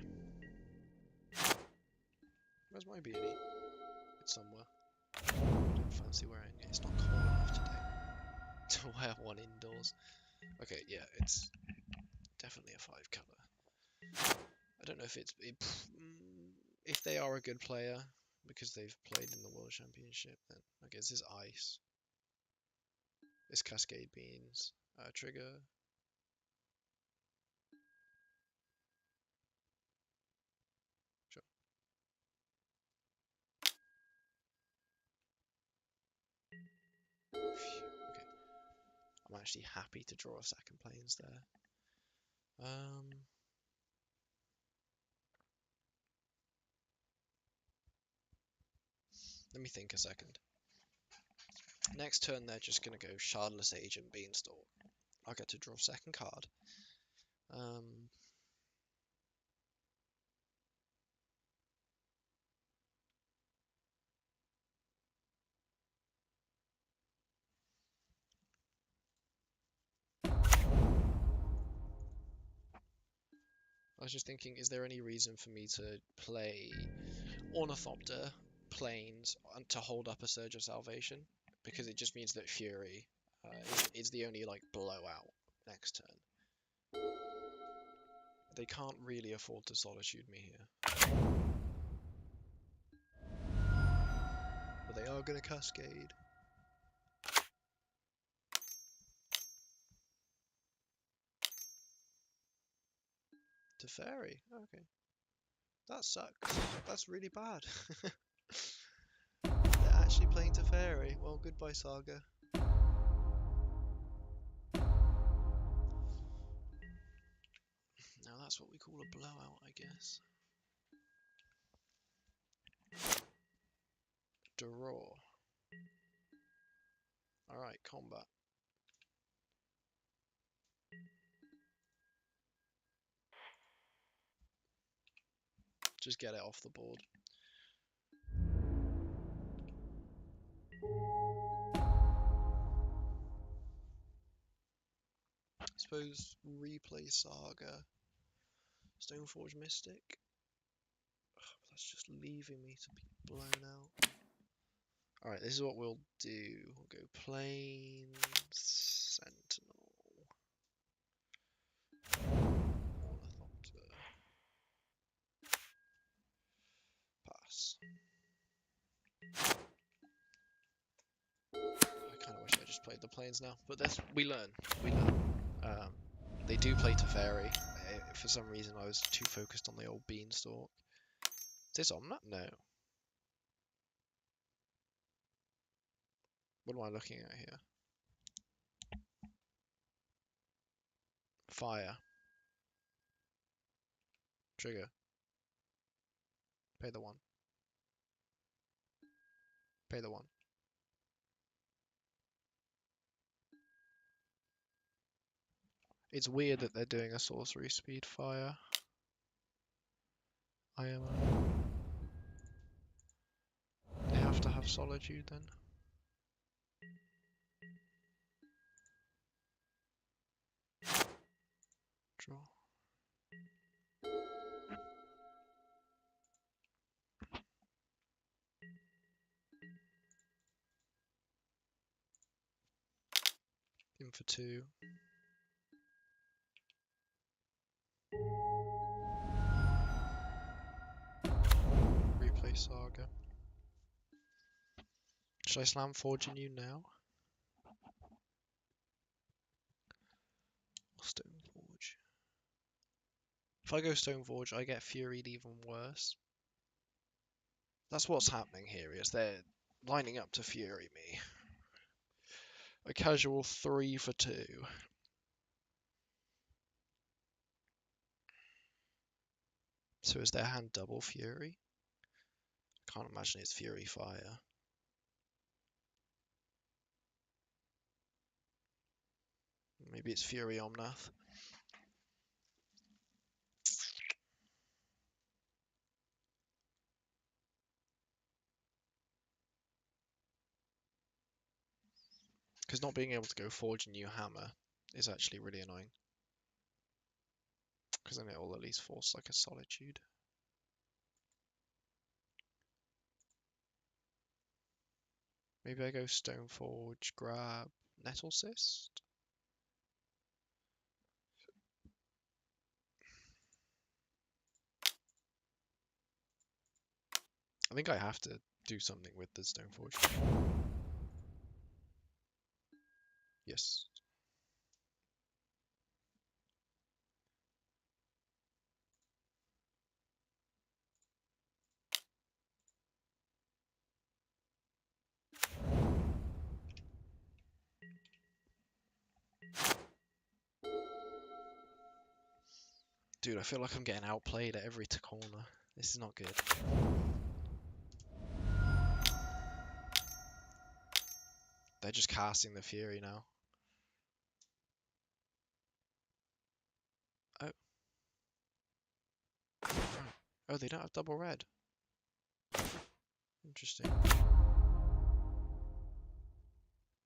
Where's my beanie? It's somewhere. Don't fancy wearing it. It's not cold enough today to wear one indoors. Okay, yeah, it's definitely a 5 color. I don't know if it's if they are a good player, because they've played in the World Championship. Then I guess it's ice. It's Cascade Beans. Trigger. Sure. Phew, okay. I'm actually happy to draw a second planes there. Let me think a second. Next turn, they're just going to go Shardless Agent Beanstalk. I'll get to draw second card. I was just thinking, is there any reason for me to play Ornithopter, Plains, and to hold up a Surge of Salvation? Because it just means that Fury is the only like blowout next turn. They can't really afford to Solitude me here. But they are going to Cascade. Teferi, okay. That sucks. That's really bad. They're actually playing Teferi. Well, goodbye, Saga. Now that's what we call a blowout, I guess. Draw. Alright, combat. Just get it off the board. I suppose replay Saga. Stoneforge Mystic. That's just leaving me to be blown out. Alright, this is what we'll do. We'll go Plains, Sentinel, Ornithopter. Pass. I kind of wish I just played the Plains now, but we learn. We learn. They do play Teferi. For some reason, I was too focused on the old Beanstalk. Is this Omnat? No. What am I looking at here? Fire. Trigger. Pay the 1. Pay the 1. It's weird that they're doing a sorcery speed fire. I am. They have to have Solitude then. Draw. In for 2. Replay Saga. Should I slam Forge Anew now? Stoneforge. If I go Stoneforge, I get Furied even worse. That's what's happening here, is they're lining up to Fury me. A casual 3 for 2. So is their hand double Fury? Can't imagine it's Fury Fire. Maybe it's Fury Omnath. Because not being able to go Forge Anew Hammer is actually really annoying. Because then it will at least force like a Solitude. Maybe I go Stoneforge, grab Nettlecyst. I think I have to do something with the Stoneforge. Yes. Dude, I feel like I'm getting outplayed at every corner. This is not good. They're just casting the Fury now. Oh. Oh, they don't have double red. Interesting.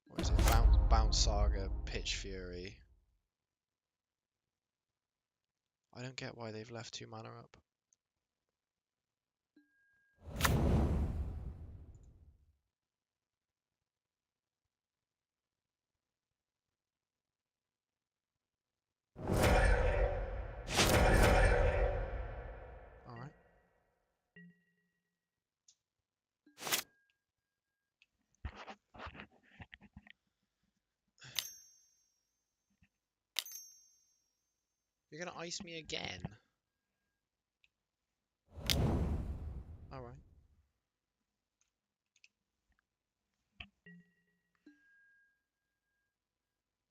What is it? Bounce Saga, Pitch Fury. I don't get why they've left 2 mana up. Alright. You're gonna ice me again? Alright.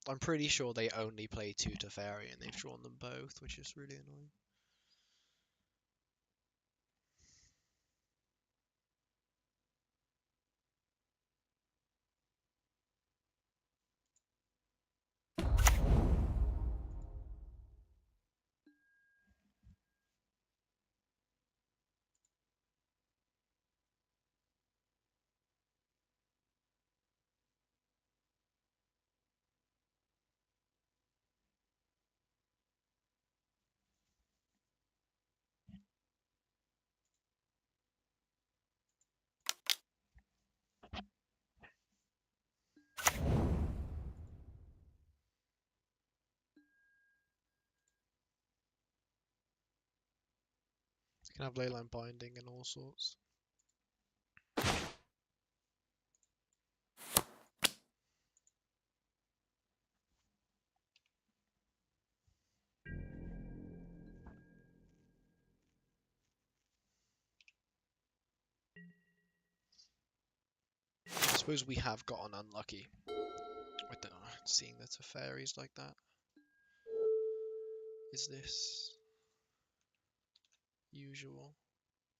I'm pretty sure they only play 2 Teferi and they've drawn them both, which is really annoying. You can have Leyline Binding and all sorts. I suppose we have gotten unlucky with seeing the Teferis like that. Is this usual?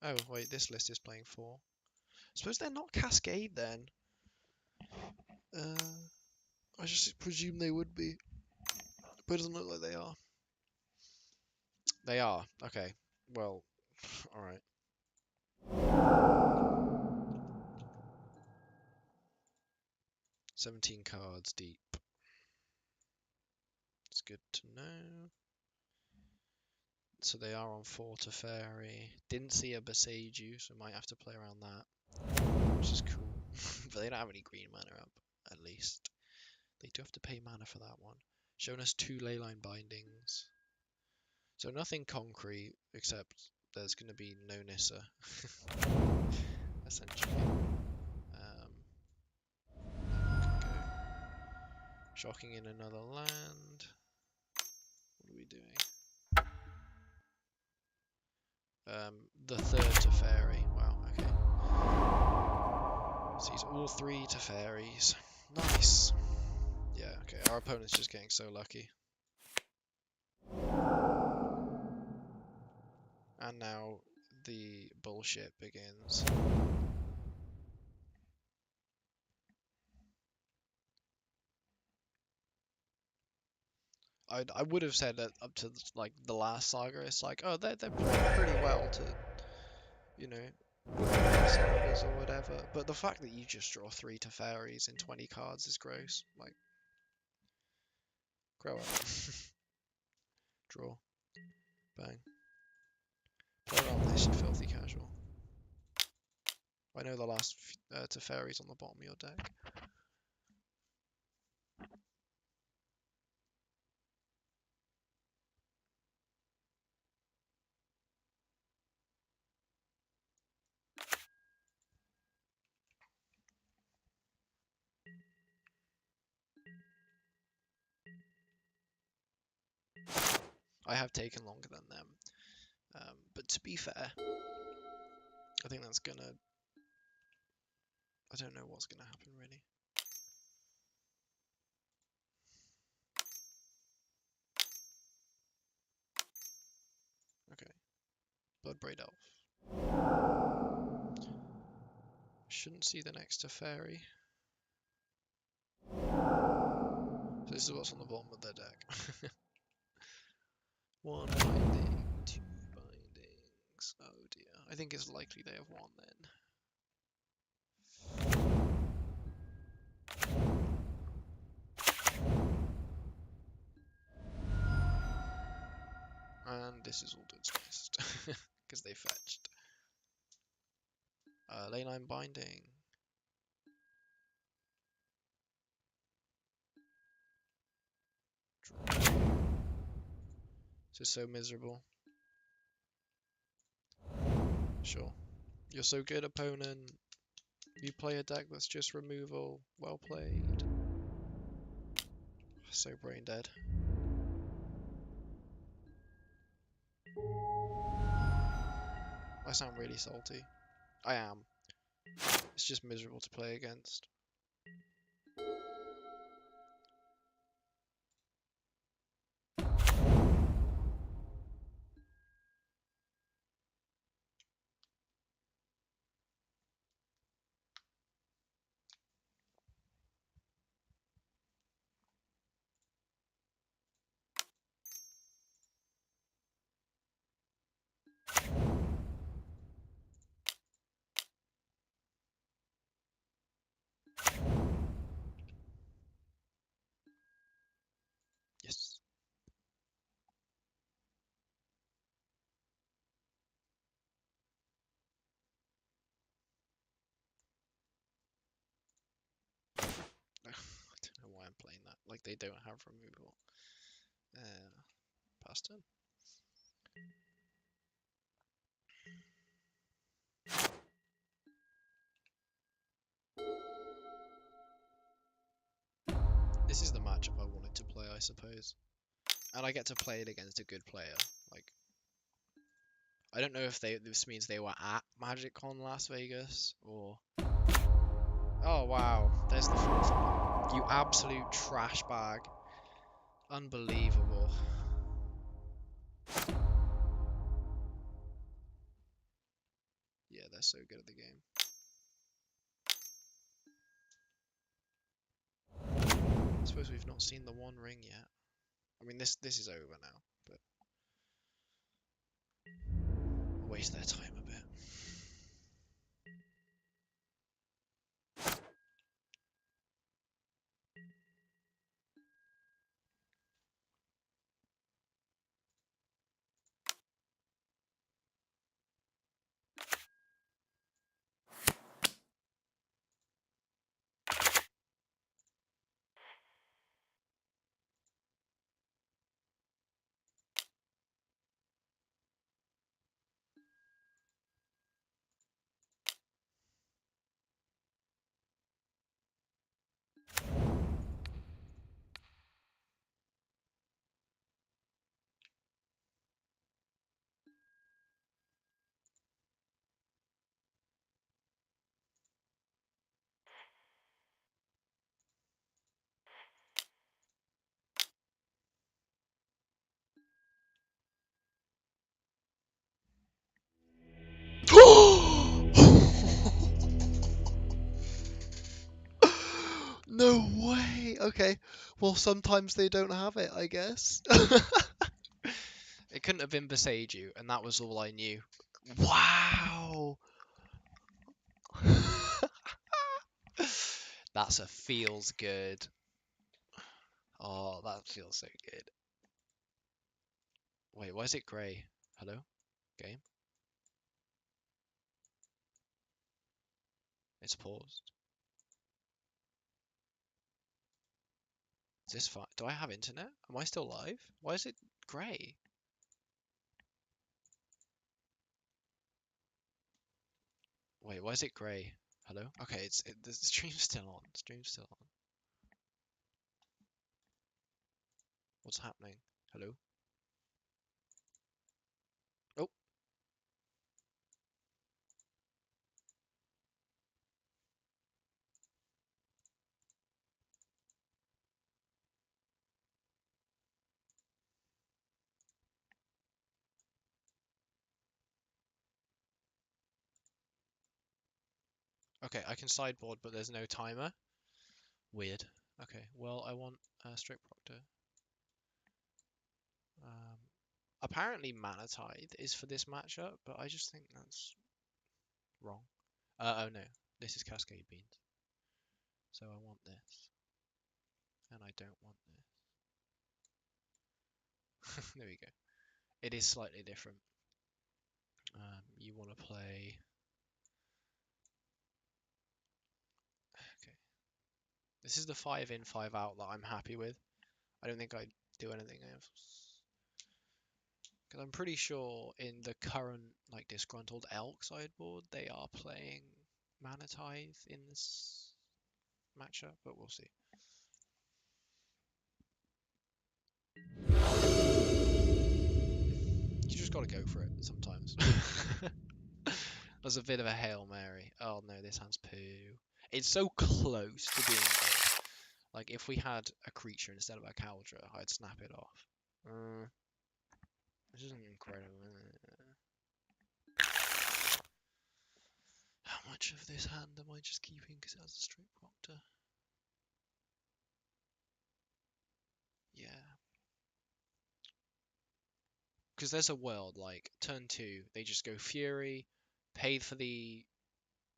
Oh wait, this list is playing 4. I suppose they're not Cascade then. I just presume they would be, but it doesn't look like they are. They are. Okay. Well, alright. "17 cards deep. It's good to know. So they are on 4 Teferi. Didn't see a Besage, so might have to play around that, which is cool. But they don't have any green mana up, at least. They do have to pay mana for that one. Showing us 2 Leyline Bindings. So nothing concrete, except there's going to be no Nissa, essentially. Go. Shocking in another land. What are we doing? The 3rd Teferi. Wow, okay. Sees all 3 Teferis. Nice. Yeah, okay. Our opponent's just getting so lucky. And now the bullshit begins. I would have said that up to like the last Saga, it's like, oh, they're playing pretty well to, you know, Sagas or whatever. But the fact that you just draw 3 Teferis in 20 cards is gross. Like, grow up. Draw. Bang. Play around this, you filthy casual. I know the last Teferi's on the bottom of your deck. I have taken longer than them. But to be fair, I think that's gonna... I don't know what's gonna happen, really. Okay. Bloodbraid Elf. Shouldn't see the next Teferi. So this is what's on the bottom of their deck. 1 binding, 2 bindings. Oh dear. I think it's likely they have 1 then. And this is all dismissed. Because they fetched. Lane 9 binding. This is so miserable. Sure. You're so good, opponent. You play a deck that's just removal. Well played. So brain dead. I sound really salty. I am. It's just miserable to play against. Yes. I don't know why I'm playing that. Like they don't have removal. Past turn. This is the matchup I wanted to play, I suppose. And I get to play it against a good player. Like, I don't know if this means they were at MagicCon Las Vegas or... Oh wow, there's the fourth one. You absolute trash bag. Unbelievable. Yeah, they're so good at the game. I suppose we've not seen the One Ring yet. I mean, this is over now, but we'll waste their time a bit. No way! Okay, well sometimes they don't have it, I guess. It couldn't have been Beseiju, and that was all I knew. Wow! That's a feels good. Oh, that feels so good. Wait, why is it grey? Hello? Game? It's paused. Is this fine? Do I have internet? Am I still live? Why is it grey? Wait, why is it grey? Hello? Okay, the stream's still on. The stream's still on. What's happening? Hello? Okay, I can sideboard, but there's no timer. Weird. Okay, well, I want straight Proctor. Apparently Mana Tithe is for this matchup, but I just think that's wrong. Oh no, this is Cascade Beans. So I want this. And I don't want this. There we go. It is slightly different. You want to play... Okay. This is the 5 in, 5 out that I'm happy with. I don't think I'd do anything else. Because I'm pretty sure in the current like disgruntled elk sideboard they are playing Mana Tithe in this matchup, but we'll see. You just gotta go for it sometimes. That's a bit of a Hail Mary. Oh no, this hand's poo. It's so close to being good. Like if we had a creature instead of a Kaldra, I'd snap it off. This isn't incredible. How much of this hand am I just keeping because it has a straight Proctor? Yeah. Because there's a world like turn 2, they just go Fury, paid for the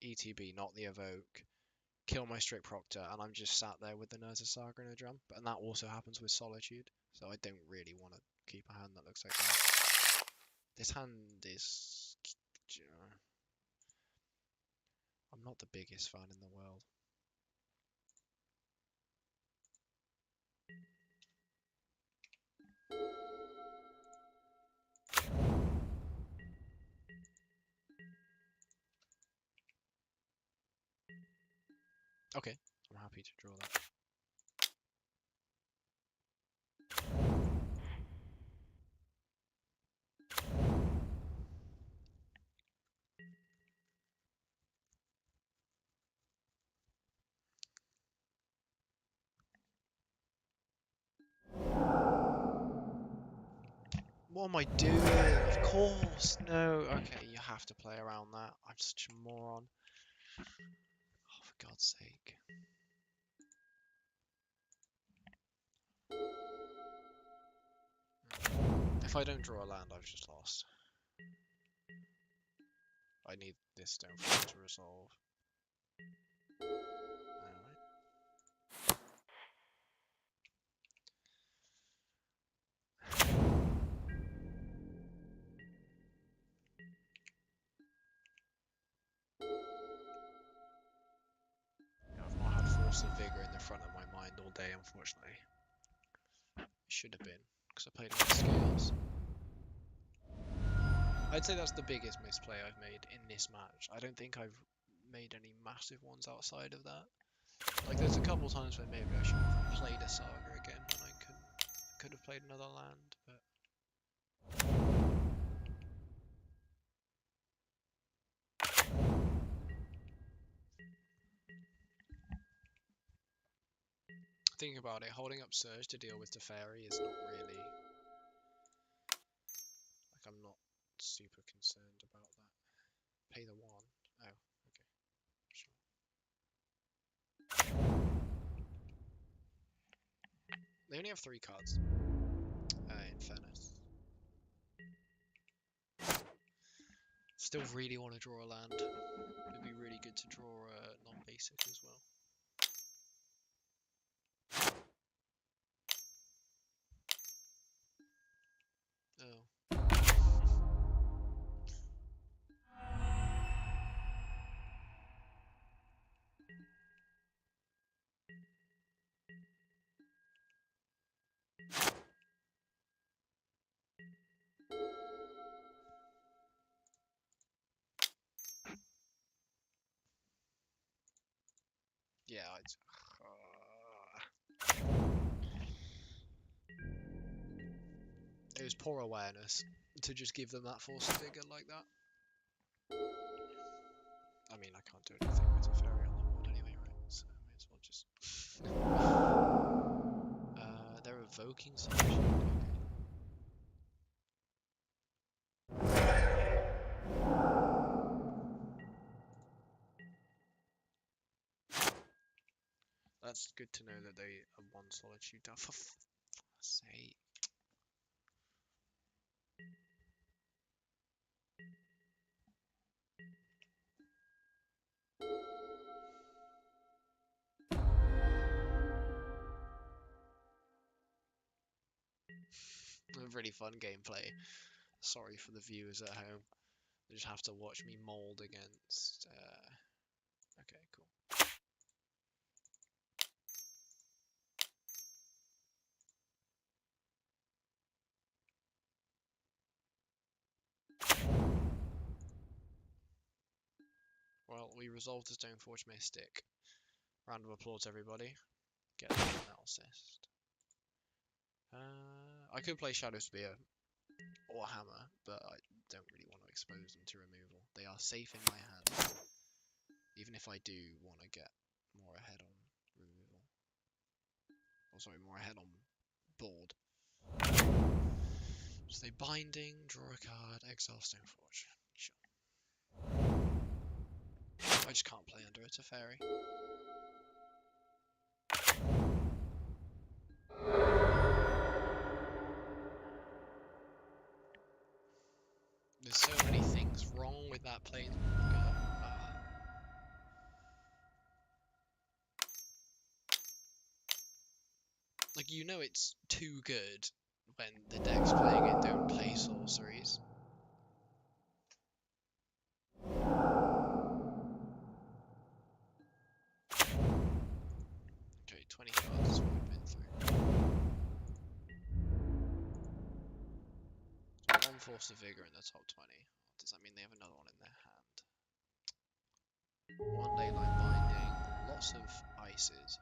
ETB, not the Evoke, kill my straight Proctor, and I'm just sat there with the Urza Saga and a Drum. And that also happens with Solitude, so I don't really want to keep a hand that looks like that. This hand is... I'm not the biggest fan in the world. Okay, I'm happy to draw that. What am I doing? Of course! No! Okay, you have to play around that. I'm such a moron. Oh, for God's sake. If I don't draw a land, I've just lost. I need this Stoneforge to resolve. I've not had Force of Vigor in the front of my mind all day, unfortunately. It should have been, because I played with scales. I'd say that's the biggest misplay I've made in this match. I don't think I've made any massive ones outside of that. Like, there's a couple times where maybe I should have played a Saga again when I could have played another land, but... Thinking about it, holding up Surge to deal with Teferi is not really... Like, I'm not super concerned about that. Pay the 1. Oh, okay. Sure. They only have 3 cards, in fairness. Still really want to draw a land. It'd be really good to draw a non-basic as well. Oh. Yeah, it was poor awareness to just give them that Force of Vigor like that. I mean, I can't do anything with a fairy on the board anyway, right? So I may as well just... they're evoking something. That's good to know that they are one Solitude down, for fuck's sake. A really fun gameplay. Sorry for the viewers at home. They just have to watch me mold against. Okay, cool. Well, we resolved the Stoneforge Mystic. Round of applause, everybody. Get the Nettlecyst. I could play Shadowspear or Hammer, but I don't really want to expose them to removal. They are safe in my hand, even if I do want to get more ahead on removal. Oh, sorry, more ahead on board. So they Binding, draw a card, exile Stoneforge. Sure. I just can't play under it, a fairy. There's so many things wrong with that plane. Like, you know it's too good when the decks playing it don't play sorceries. Okay, 20 cards is what we've been through. So one Force of Vigor in the top 20. Does that mean they have another one in their hand? One Leyline Binding, lots of ices.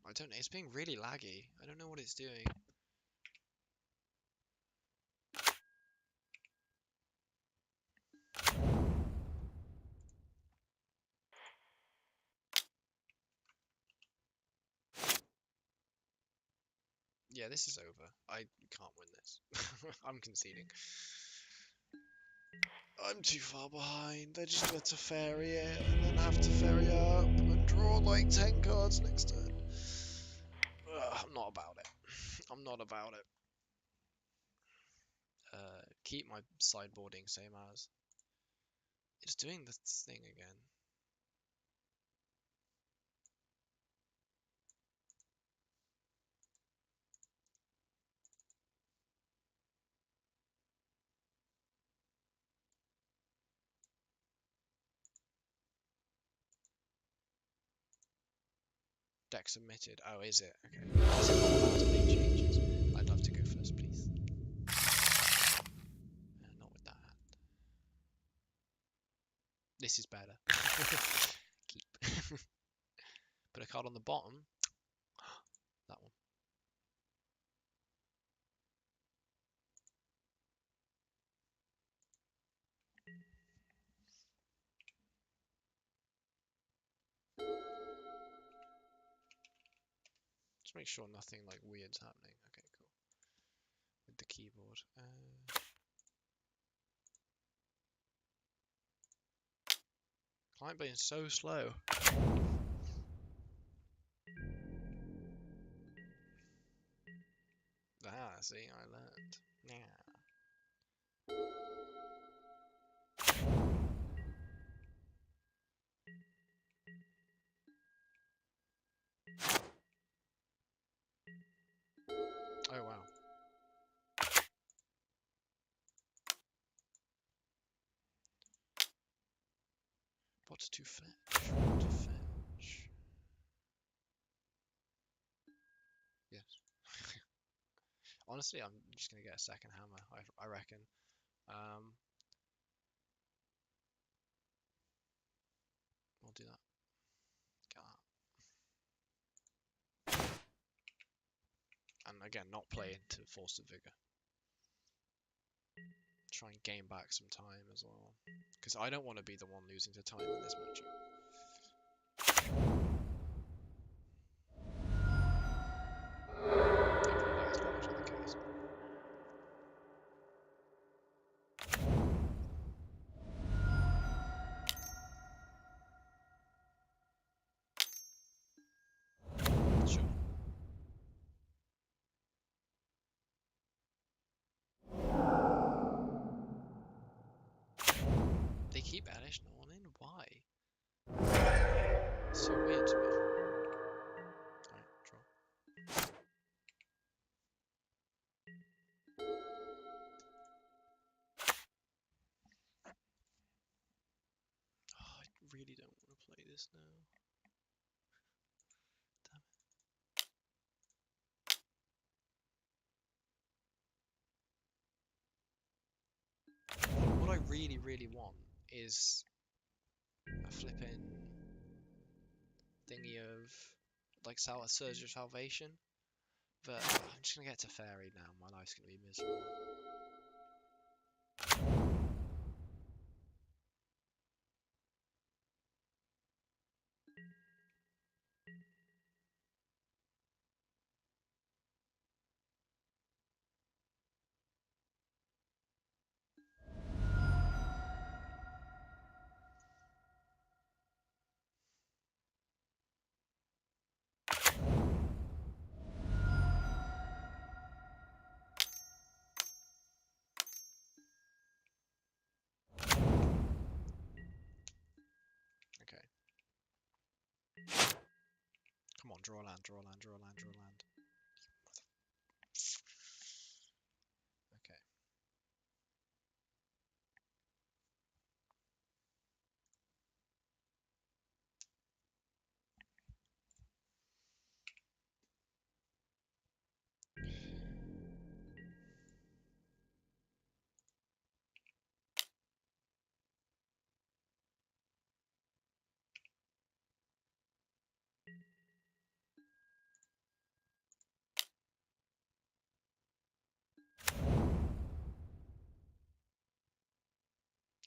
I don't know, it's being really laggy. I don't know what it's doing. Yeah, this is over. I can't win this. I'm conceding. I'm too far behind. They just let to fairy it and then have to fairy up and draw like 10 cards next turn. I'm not about it. I'm not about it. Keep my sideboarding same as. It's doing this thing again. Deck submitted. Oh, is it? Okay. Is it not allowed to make changes? I'd love to go first, please. Not with that hand. This is better. Keep. Put a card on the bottom. That one. Just make sure nothing like weird's happening. Okay, cool. With the keyboard. Client being so slow. Ah, see, I learned. Yeah. Oh wow. What to fetch? What to fetch? Yes. Honestly, I'm just gonna get a second hammer. I reckon. We'll do that. Get that. And again, not play into Force of Vigor. Try and gain back some time as well. Because I don't want to be the one losing to time in this matchup. Hopefully that is not actually the case. Sure. They keep Elish no one in? Why? It's so weird to me. Alright, draw. Oh, I really don't want to play this now. Damn it. What I really, really want is a flipping thingy of like Surge of Salvation, but I'm just gonna get to Fairy now. My life's gonna be miserable. Okay. Come on, draw a land, draw a land, draw a land, draw a land. Okay.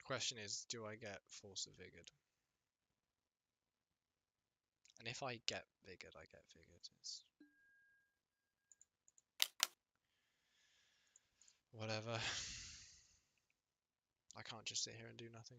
Question is, do I get Force of Vigor? And if I get Vigor, I get Vigor. It's whatever. I can't just sit here and do nothing.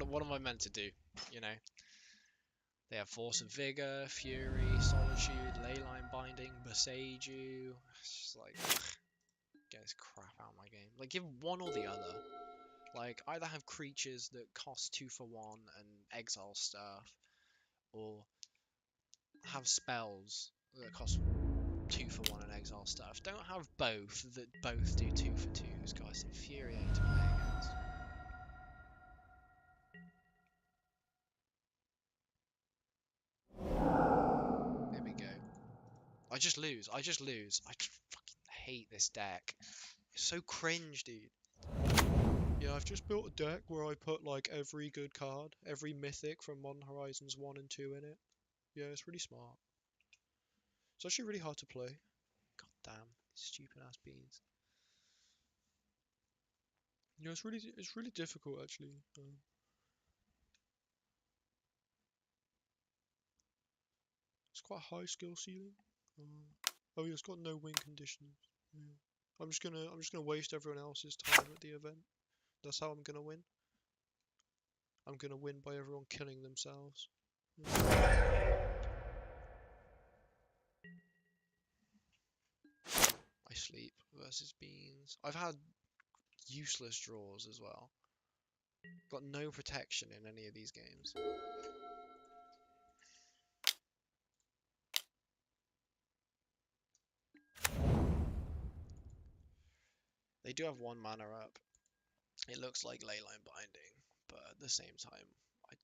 What am I meant to do? You know? They have Force of Vigor, Fury, Solitude, Leyline Binding, Boseiju. It's just like, ugh, get this crap out of my game. Like, give one or the other. Like, either have creatures that cost 2 for 1 and exile stuff, or have spells that cost 2 for 1 and exile stuff. Don't have both that both do 2 for 2s, guys. It's infuriating to play against. There we go. I just lose. I just lose. I fucking hate this deck. It's so cringe, dude. Yeah, I've just built a deck where I put like every good card, every mythic from Modern Horizons 1 and 2 in it. Yeah, it's really smart. It's actually really hard to play. God damn, stupid ass beans. Yeah, it's really difficult actually. It's quite a high skill ceiling. Oh yeah, it's got no win conditions. Yeah. I'm just gonna waste everyone else's time at the event. That's how I'm gonna win. I'm gonna win by everyone killing themselves. I sleep versus beans. I've had useless draws as well. Got no protection in any of these games. They do have 1 mana up. It looks like Leyline Binding, but at the same time, I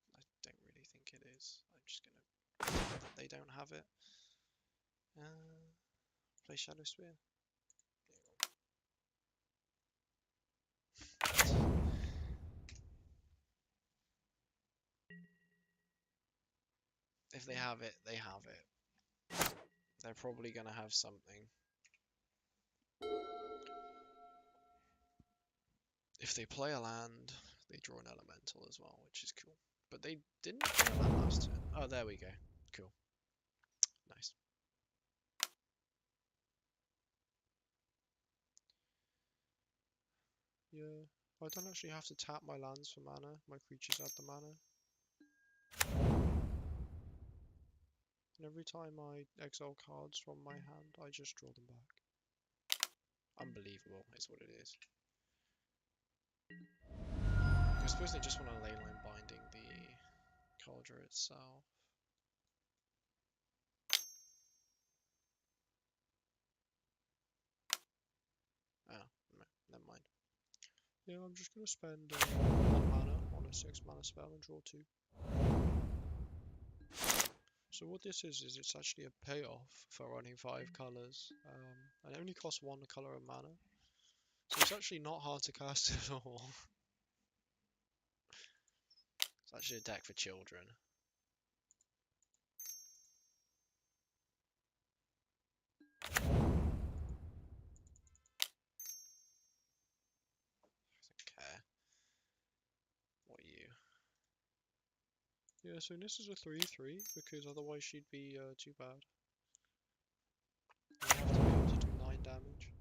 don't really think it is. I'm just gonna pretend that they don't have it. Play Shadowspear. If they have it, they have it. They're probably gonna have something. If they play a land, they draw an elemental as well, which is cool. But they didn't play a land last turn. Oh, there we go. Cool. Nice. Yeah, I don't actually have to tap my lands for mana. My creatures add the mana. And every time I exile cards from my hand, I just draw them back. Unbelievable is what it is. I suppose they just want to leyline binding the Kaldra itself. Ah, never mind. Yeah, I'm just going to spend 1 mana on a 6 mana spell and draw 2. So what this is it's actually a payoff for running 5 colours. And it only costs 1 colour of mana. So it's actually not hard to cast at all. It's actually a deck for children. What are you? Yeah, so this is a 3/3 because otherwise she'd be too bad. You have to be able to do 9 damage.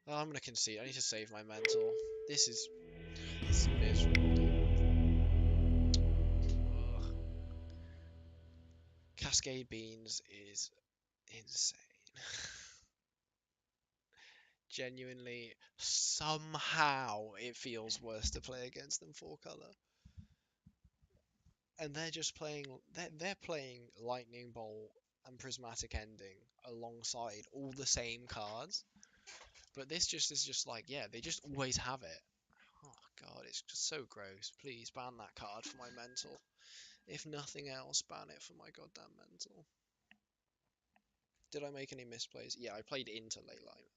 Oh, I'm gonna concede. I need to save my mental. This is miserable, dude. Ugh. Cascade Beans is insane. Genuinely, somehow it feels worse to play against them 4 color. And they're just playing. They're playing Lightning Bolt and Prismatic Ending alongside all the same cards. But this just is just like, yeah, they just always have it. Oh god, it's just so gross. Please ban that card for my mental. If nothing else, ban it for my goddamn mental. Did I make any misplays? Yeah, I played into Leyline.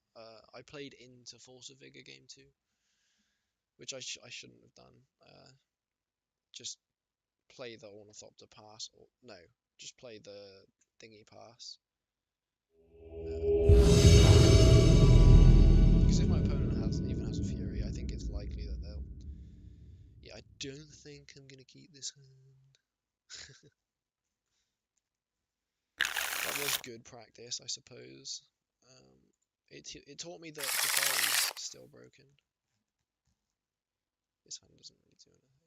I played into Force of Vigor game 2, which I shouldn't have done. Just play the Ornithopter pass, or no, just play the thingy pass. Because if my opponent even has a Fury, I think it's likely that they'll. Yeah, I don't think I'm gonna keep this hand. That was good practice, I suppose. It taught me that Safari is still broken. This hand doesn't really do anything.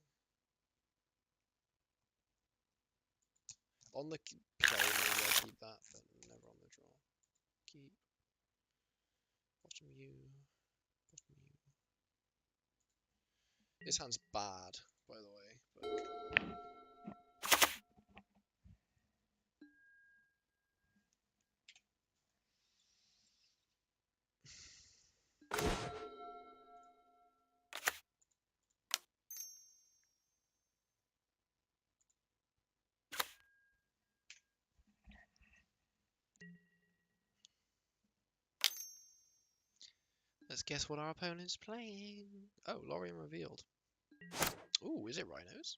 On the play, maybe I'll keep that, but never on the draw. Keep. Bottom U. Bottom U. This hand's bad, by the way, but. Let's guess what our opponent's playing. Oh, Lorien revealed. Ooh, is it Rhinos?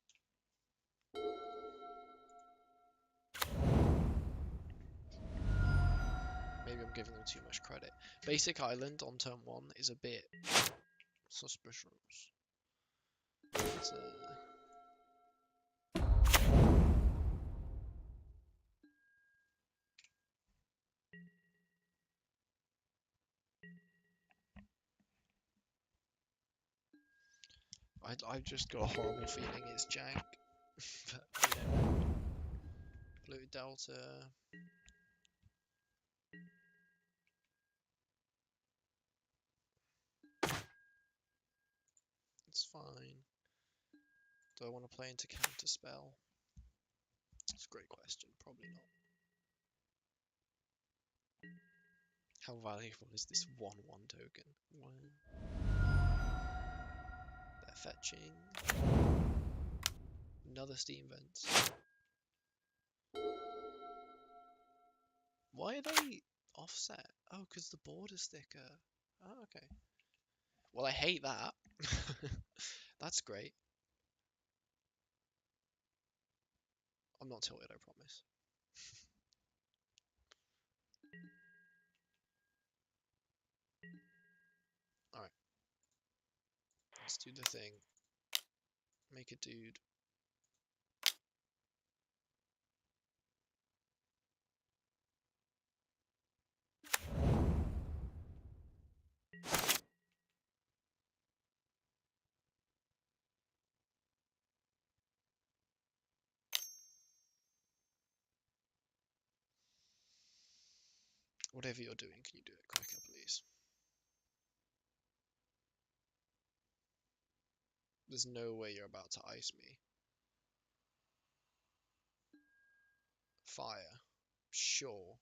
Maybe I'm giving them too much credit. Basic Island on turn 1 is a bit suspicious. It's I've just got a horrible feeling it's jank. But, you know. Blue Delta. It's fine. Do I want to play into Counterspell? It's a great question. Probably not. How valuable is this 1/1 token? They're fetching. Another Steam Vents. Why are they offset? Oh, because the border sticker. Oh, okay. Well, I hate that. That's great. I'm not tilted, I promise. Alright. Let's do the thing. Make a dude. Whatever you're doing, can you do it quicker, please? There's no way you're about to ice me. Fire. Sure.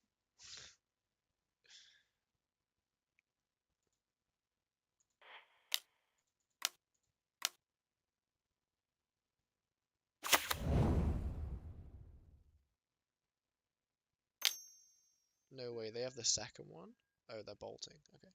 No way, they have the second one? Oh, they're bolting. Okay.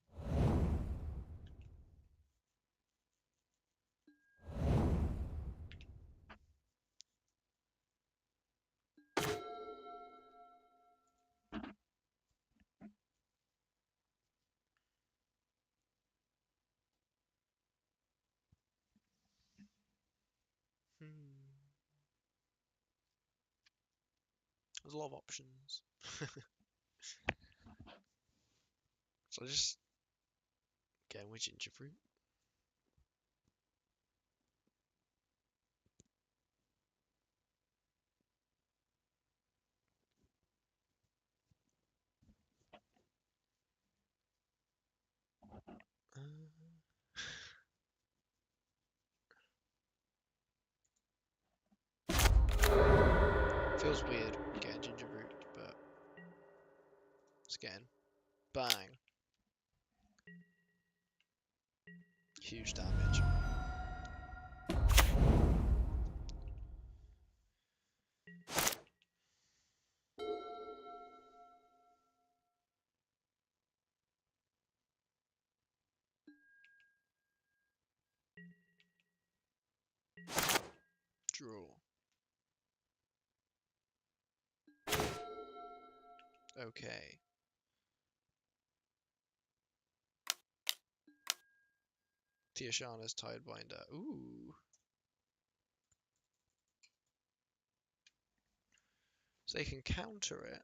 There's a lot of options. So I just get in with Gingerbrute. Feels weird getting Gingerbrute, but it's getting bang. Huge damage. Draw. Okay. Tiashana's Tidebinder. Ooh. So they can counter it.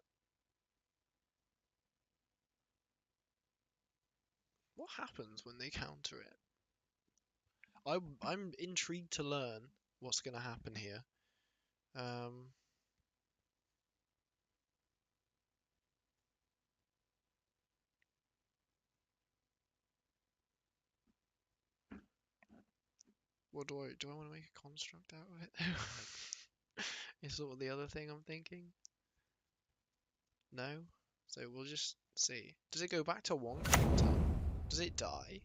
What happens when they counter it? I'm intrigued to learn what's going to happen here. What do I want to make a construct out of it? Is sort of the other thing I'm thinking. No? So we'll just see. Does it go back to one counter? Does it die?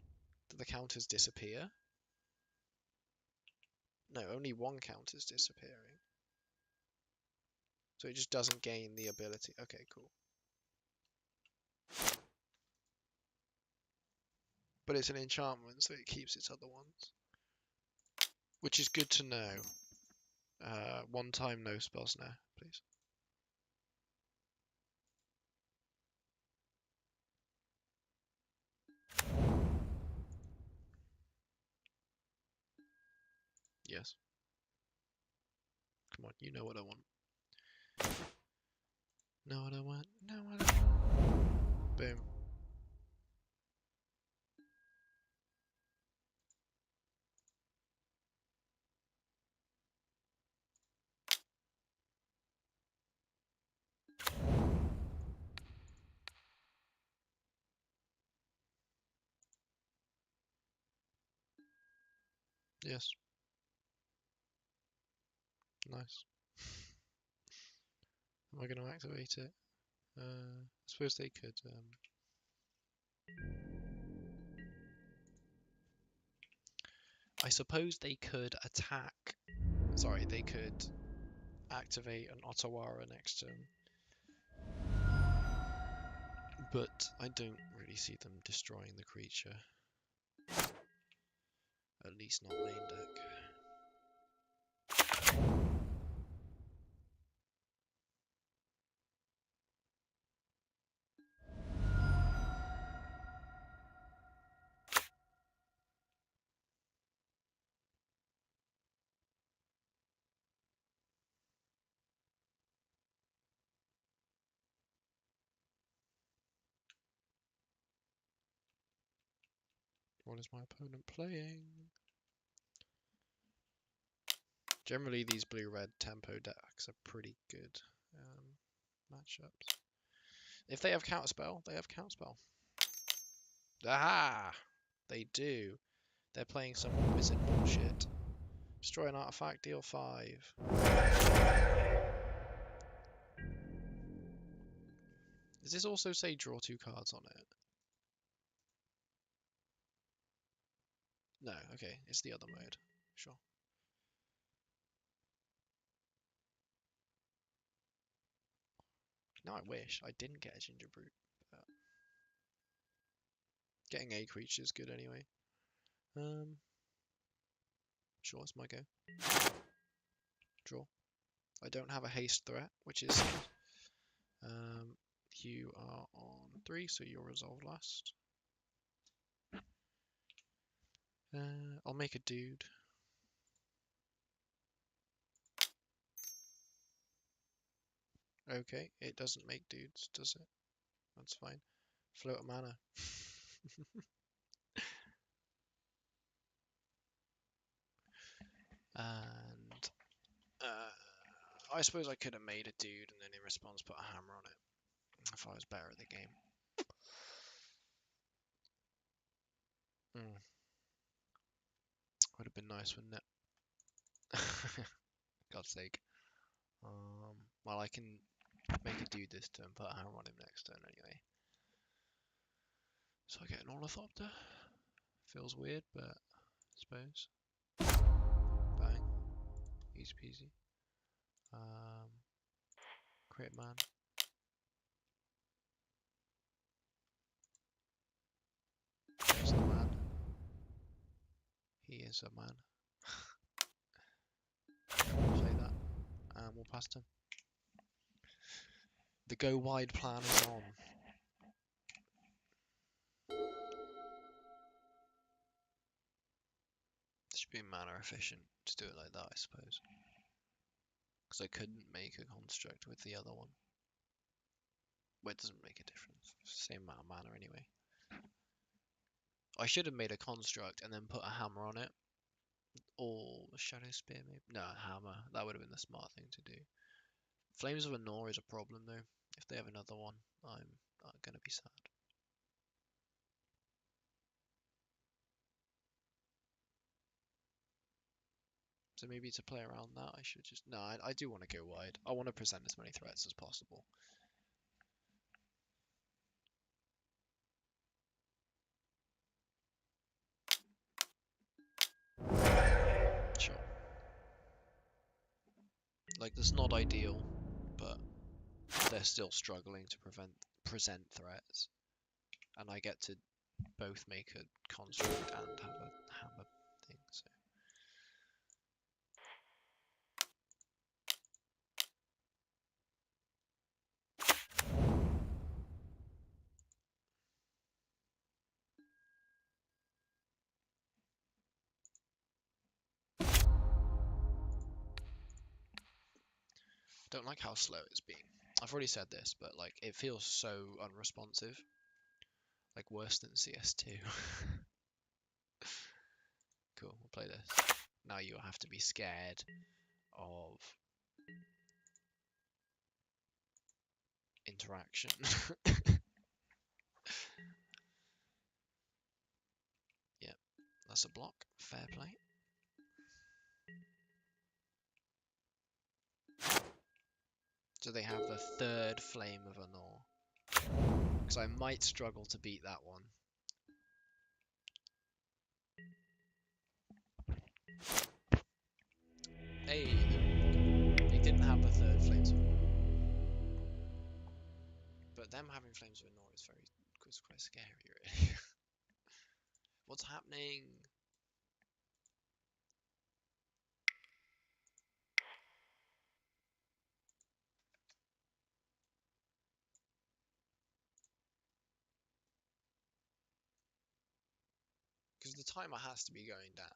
Do the counters disappear? No, only one counter's disappearing. So it just doesn't gain the ability. Okay, cool. But it's an enchantment, so it keeps its other ones. Which is good to know. One time no spell snare, please. Yes. Come on, you know what I want. Know what I want, know what I want. Boom. Yes. Nice. Am I going to activate it? I suppose they could. I suppose they could attack. Sorry, they could activate an Otawara next turn. But I don't really see them destroying the creature. At least not main deck. What is my opponent playing? Generally, these blue-red tempo decks are pretty good matchups. If they have counterspell, they have counterspell. Aha! They do. They're playing some wizard bullshit. Destroy an artifact, deal 5. Does this also say draw 2 cards on it? No, okay, it's the other mode. Sure. No, I wish. I didn't get a Gingerbrute. But getting a creature is good anyway. Sure, it's my go. Draw. I don't have a haste threat, which is you are on 3, so you'll resolve last. I'll make a dude. Okay, it doesn't make dudes, does it? That's fine. Float a mana. And I suppose I could have made a dude and then in response put a hammer on it if I was better at the game. Would have been nice, wouldn't it? God's sake. Well, I can make a dude this turn, put a hammer on him next turn anyway. So I get an Ornithopter. Feels weird, but I suppose. Bang. Easy peasy. Create man. There's the man. He is a man. Play that. And we'll pass him. The go wide plan is on. Should be mana efficient to do it like that, I suppose. Because I couldn't make a construct with the other one. Well, it doesn't make a difference. It's the same amount of mana anyway. I should have made a construct and then put a hammer on it. Or a Shadowspear maybe? No, a hammer. That would have been the smart thing to do. Flames of Anor is a problem though. If they have another one, I'm gonna be sad. So maybe to play around that, I should just... No, I do want to go wide. I want to present as many threats as possible. Sure. Like, that's not ideal, but they're still struggling to present threats. And I get to both make a construct and have a hammer thing, so... Don't like how slow it's been. I've already said this, but like it feels so unresponsive. Like worse than CS2. Cool, we'll play this. Now you have to be scared of interaction. Yep, that's a block. Fair play. So they have the third Flame of Anor. Because I might struggle to beat that one. Hey, they didn't have the third Flames of Anor. But them having Flames of Anor is quite scary, really. What's happening? timer has to be going down.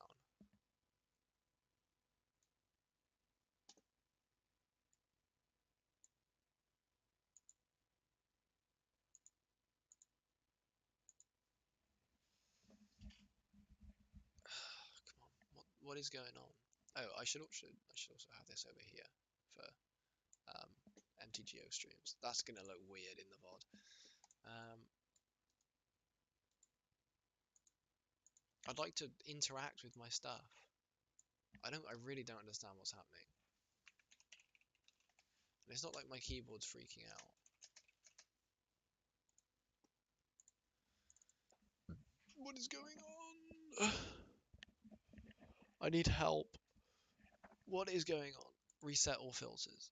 Come on, what is going on? Oh, I should also have this over here for MTGO streams. That's gonna look weird in the VOD. I'd like to interact with my stuff. I really don't understand what's happening. And it's not like my keyboard's freaking out. What is going on? I need help. What is going on? Reset all filters.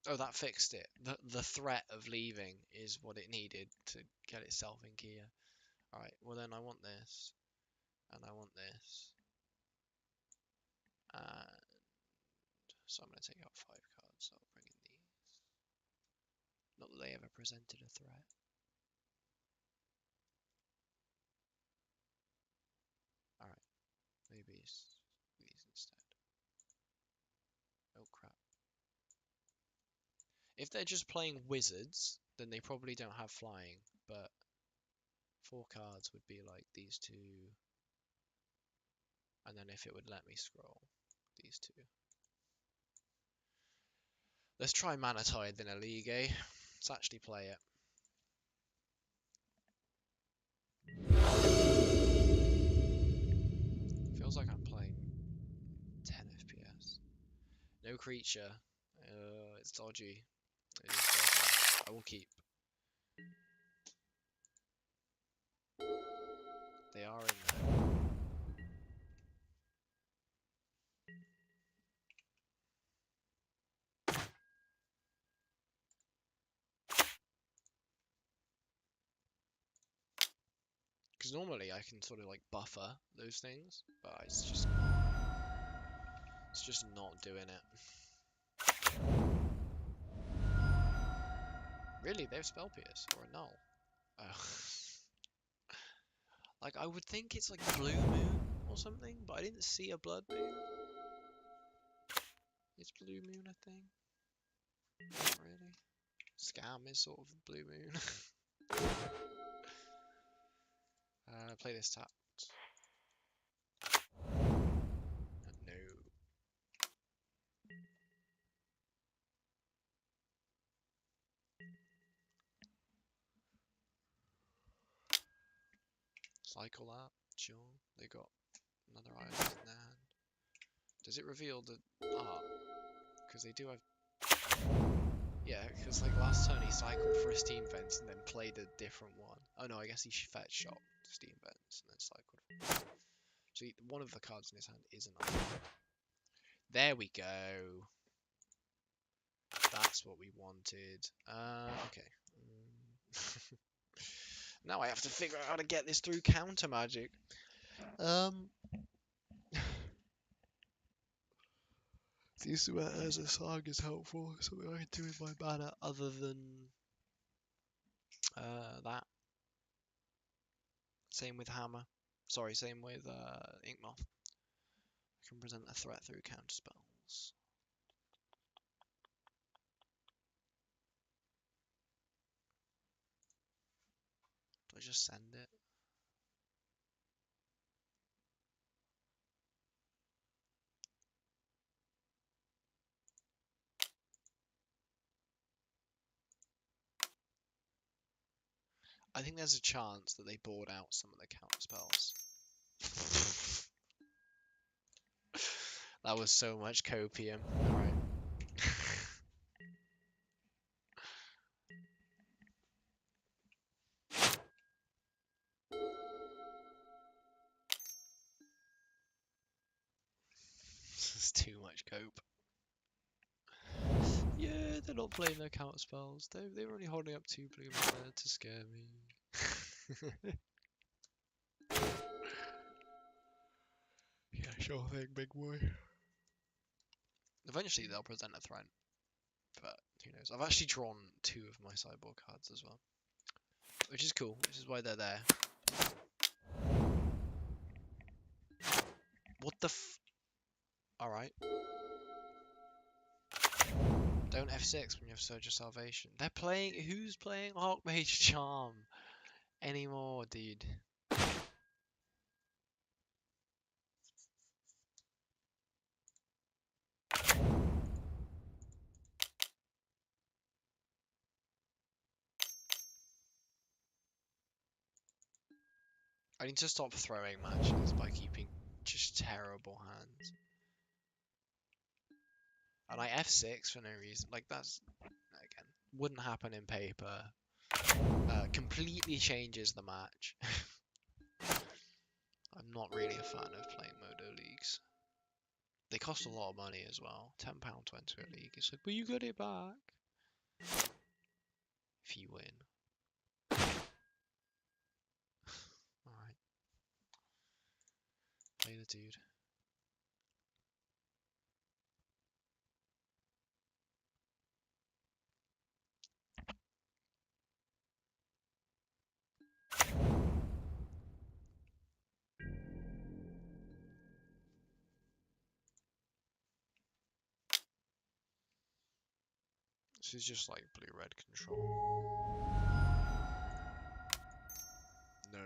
Oh, that fixed it. The threat of leaving is what it needed to get itself in gear. Alright, well then I want this. And I want this. And so I'm going to take out 5 cards. So I'll bring in these. Not that they ever presented a threat. Alright, maybe it's these instead. Oh crap. If they're just playing wizards, then they probably don't have flying, but 4 cards would be like these 2. And then if it would let me scroll, these 2. Let's try Mana Tithe in a league, eh? Let's actually play it. Feels like I'm playing 10 FPS. No creature. It's dodgy. It is dodgy. I will keep. They are in there. Because normally I can sort of like buffer those things, but it's just not doing it. Really, they have Spell Pierce or a Null. Oh. Like I would think it's like Blue Moon or something, but I didn't see a Blood Moon. It's Blue Moon, I think. Not really. Scam is sort of Blue Moon. Play this tapped. No. Cycle that, sure. They got another island in their hand. Does it reveal the art? Because they do have... Yeah, because like last turn he cycled for a Steam Vents and then played a different one. Oh no, I guess he fetch shot Steam Vents and then cycled. So one of the cards in his hand is an island. There we go. That's what we wanted. Okay. Now I have to figure out how to get this through counter magic. These as a Saga is helpful. Something I can do with my mana other than that. Same with Hammer. Sorry, same with Inkmoth. I can present a threat through counter spells. Do I just send it? I think there's a chance that they board out some of the counter spells. That was so much copium. Alright. This is too much cope. Yeah, they're not playing their counter spells. They're only holding up 2 blue mana to scare me. Yeah, sure thing, big boy. Eventually they'll present a threat, but who knows. I've actually drawn 2 of my sideboard cards as well, which is cool, which is why they're there. What the f... Alright. Don't F6 when you have Surge of Salvation. They're playing... Who's playing Archmage Charm anymore, dude? I need to stop throwing matches by keeping just terrible hands. And I F6 for no reason. Like, that's... Again, wouldn't happen in paper. Completely changes the match. I'm not really a fan of playing Modo Leagues. They cost a lot of money as well. £10 to enter a league. It's like, but you get it back if you win. Alright. Play the dude. This is just like blue-red control. No.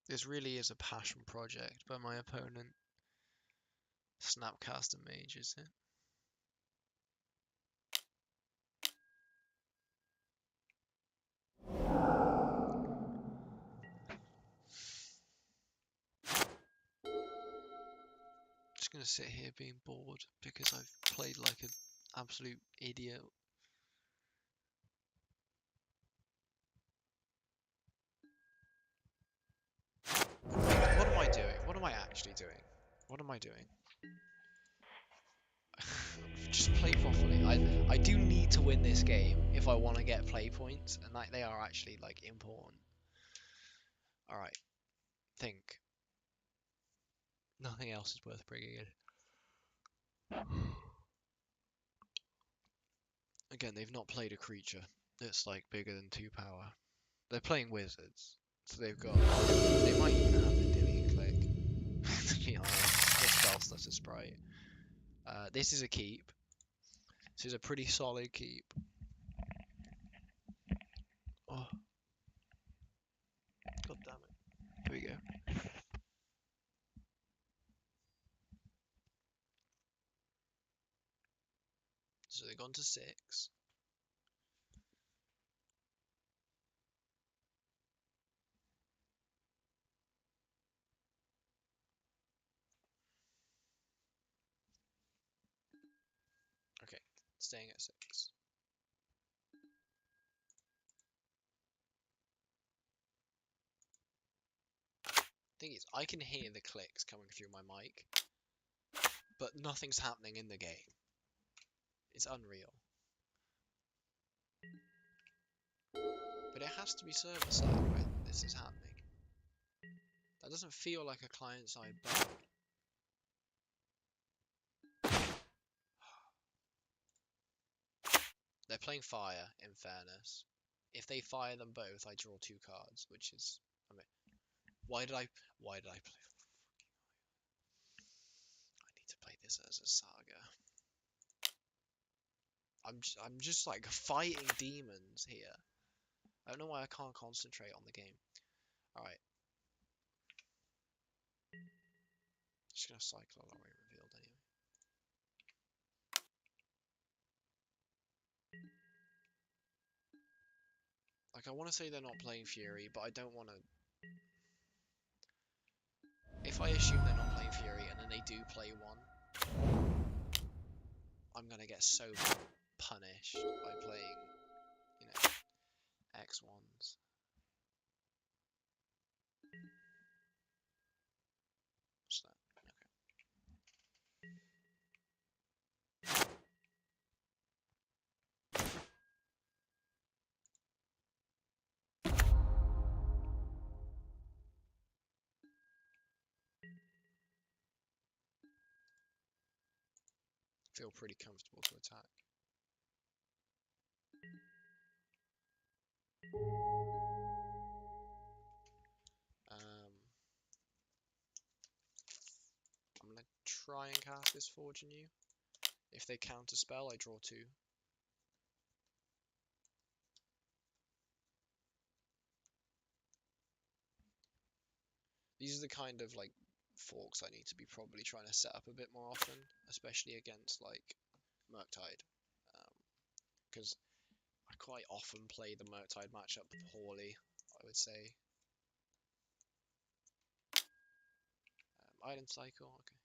This really is a passion project by my opponent. Snapcaster Mage, is it? Just gonna sit here being bored because I've played like an absolute idiot. What am I doing? What am I actually doing? What am I doing? Just play properly. I do need to win this game if I want to get play points, and like they are actually like important. All right, think. Nothing else is worth bringing in. Again, they've not played a creature that's like bigger than 2 power. They're playing wizards, so they've got. They might even have the Dilly Click. To be honest, this spell stutter sprite. This is a keep. This is a pretty solid keep. Oh, god damn it! Here we go. So they've gone to 6. Okay, staying at 6. Thing is, I can hear the clicks coming through my mic, but nothing's happening in the game. It's unreal. But it has to be server side when this is happening. That doesn't feel like a client side bug. They're playing fire, in fairness. If they fire them both, I draw 2 cards, which is... I mean, why did I play... I need to play this as a Saga. I'm just like fighting demons here. I don't know why I can't concentrate on the game. Alright. Just gonna cycle along way revealed anyway. Like, I want to say they're not playing Fury, but I don't want to... If I assume they're not playing Fury and then they do play one, I'm gonna get so punished by playing, you know, X1s. What's that? Feel pretty comfortable to attack. I'm gonna try and cast this Forge Anew. If they counter spell, I draw 2. These are the kind of like forks I need to be probably trying to set up a bit more often, especially against like Murktide, because I quite often play the Murktide matchup poorly, I would say. Island Cycle, okay.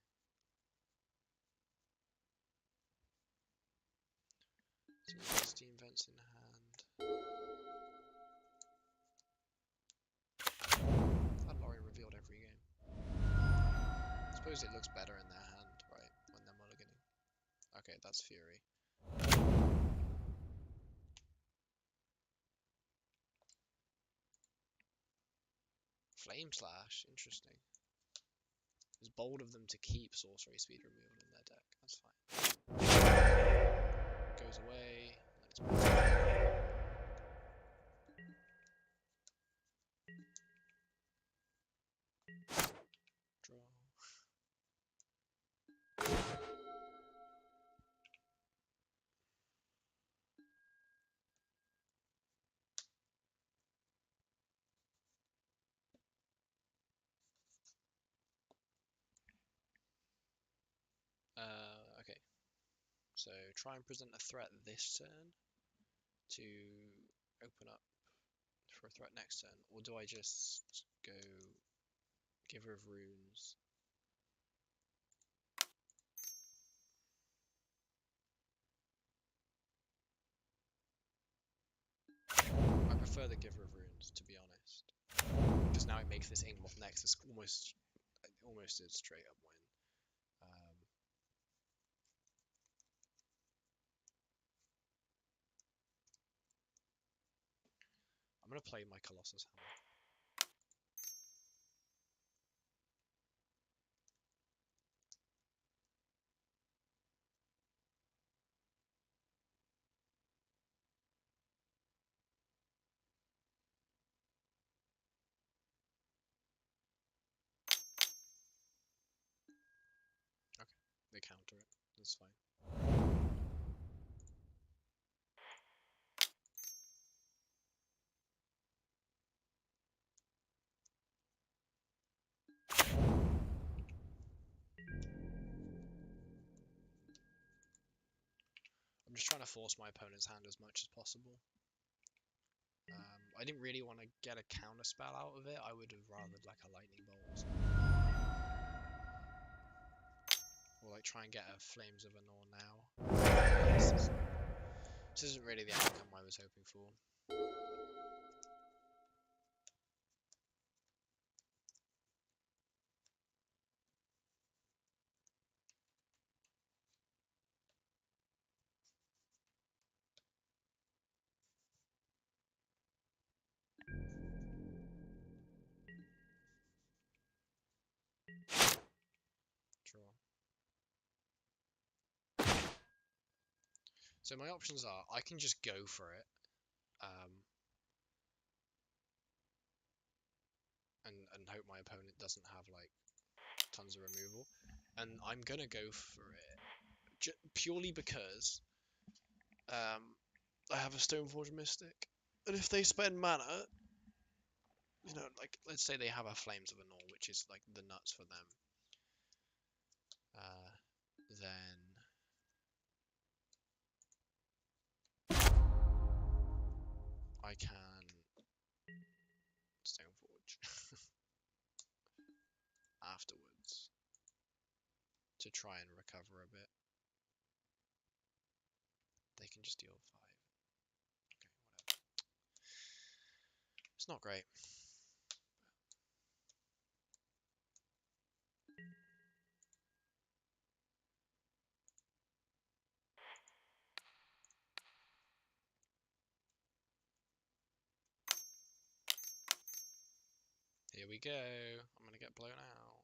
So 16 vents in hand. That Lorry revealed every game. I suppose it looks better in their hand, right, when they're mulliganing. Okay, that's Fury. Flame Slash, interesting. It's bold of them to keep Sorcery Speed removed in their deck, that's fine. Goes away, and then it's draw. Okay. So try and present a threat this turn to open up for a threat next turn, or do I just go Giver of Runes? I prefer the Giver of Runes, to be honest, because now it makes this Inkmoth Nexus almost a straight up win. I'm gonna play my Colossus Hammer. Okay, they counter it. That's fine. I'm just trying to force my opponent's hand as much as possible. I didn't really want to get a counter spell out of it. I would have rather like a lightning bolt. Or like try and get a Flames of Anor now. This isn't really the outcome I was hoping for. Draw. So my options are, I can just go for it, and hope my opponent doesn't have like tons of removal, and I'm gonna go for it purely because I have a Stoneforge Mystic, and if they spend mana, you know, like let's say they have a Flames of Anor, which is like the nuts for them, then I can Stoneforge afterwards to try and recover a bit. can just deal 5. Okay, whatever. It's not great. Here we go. I'm gonna get blown out.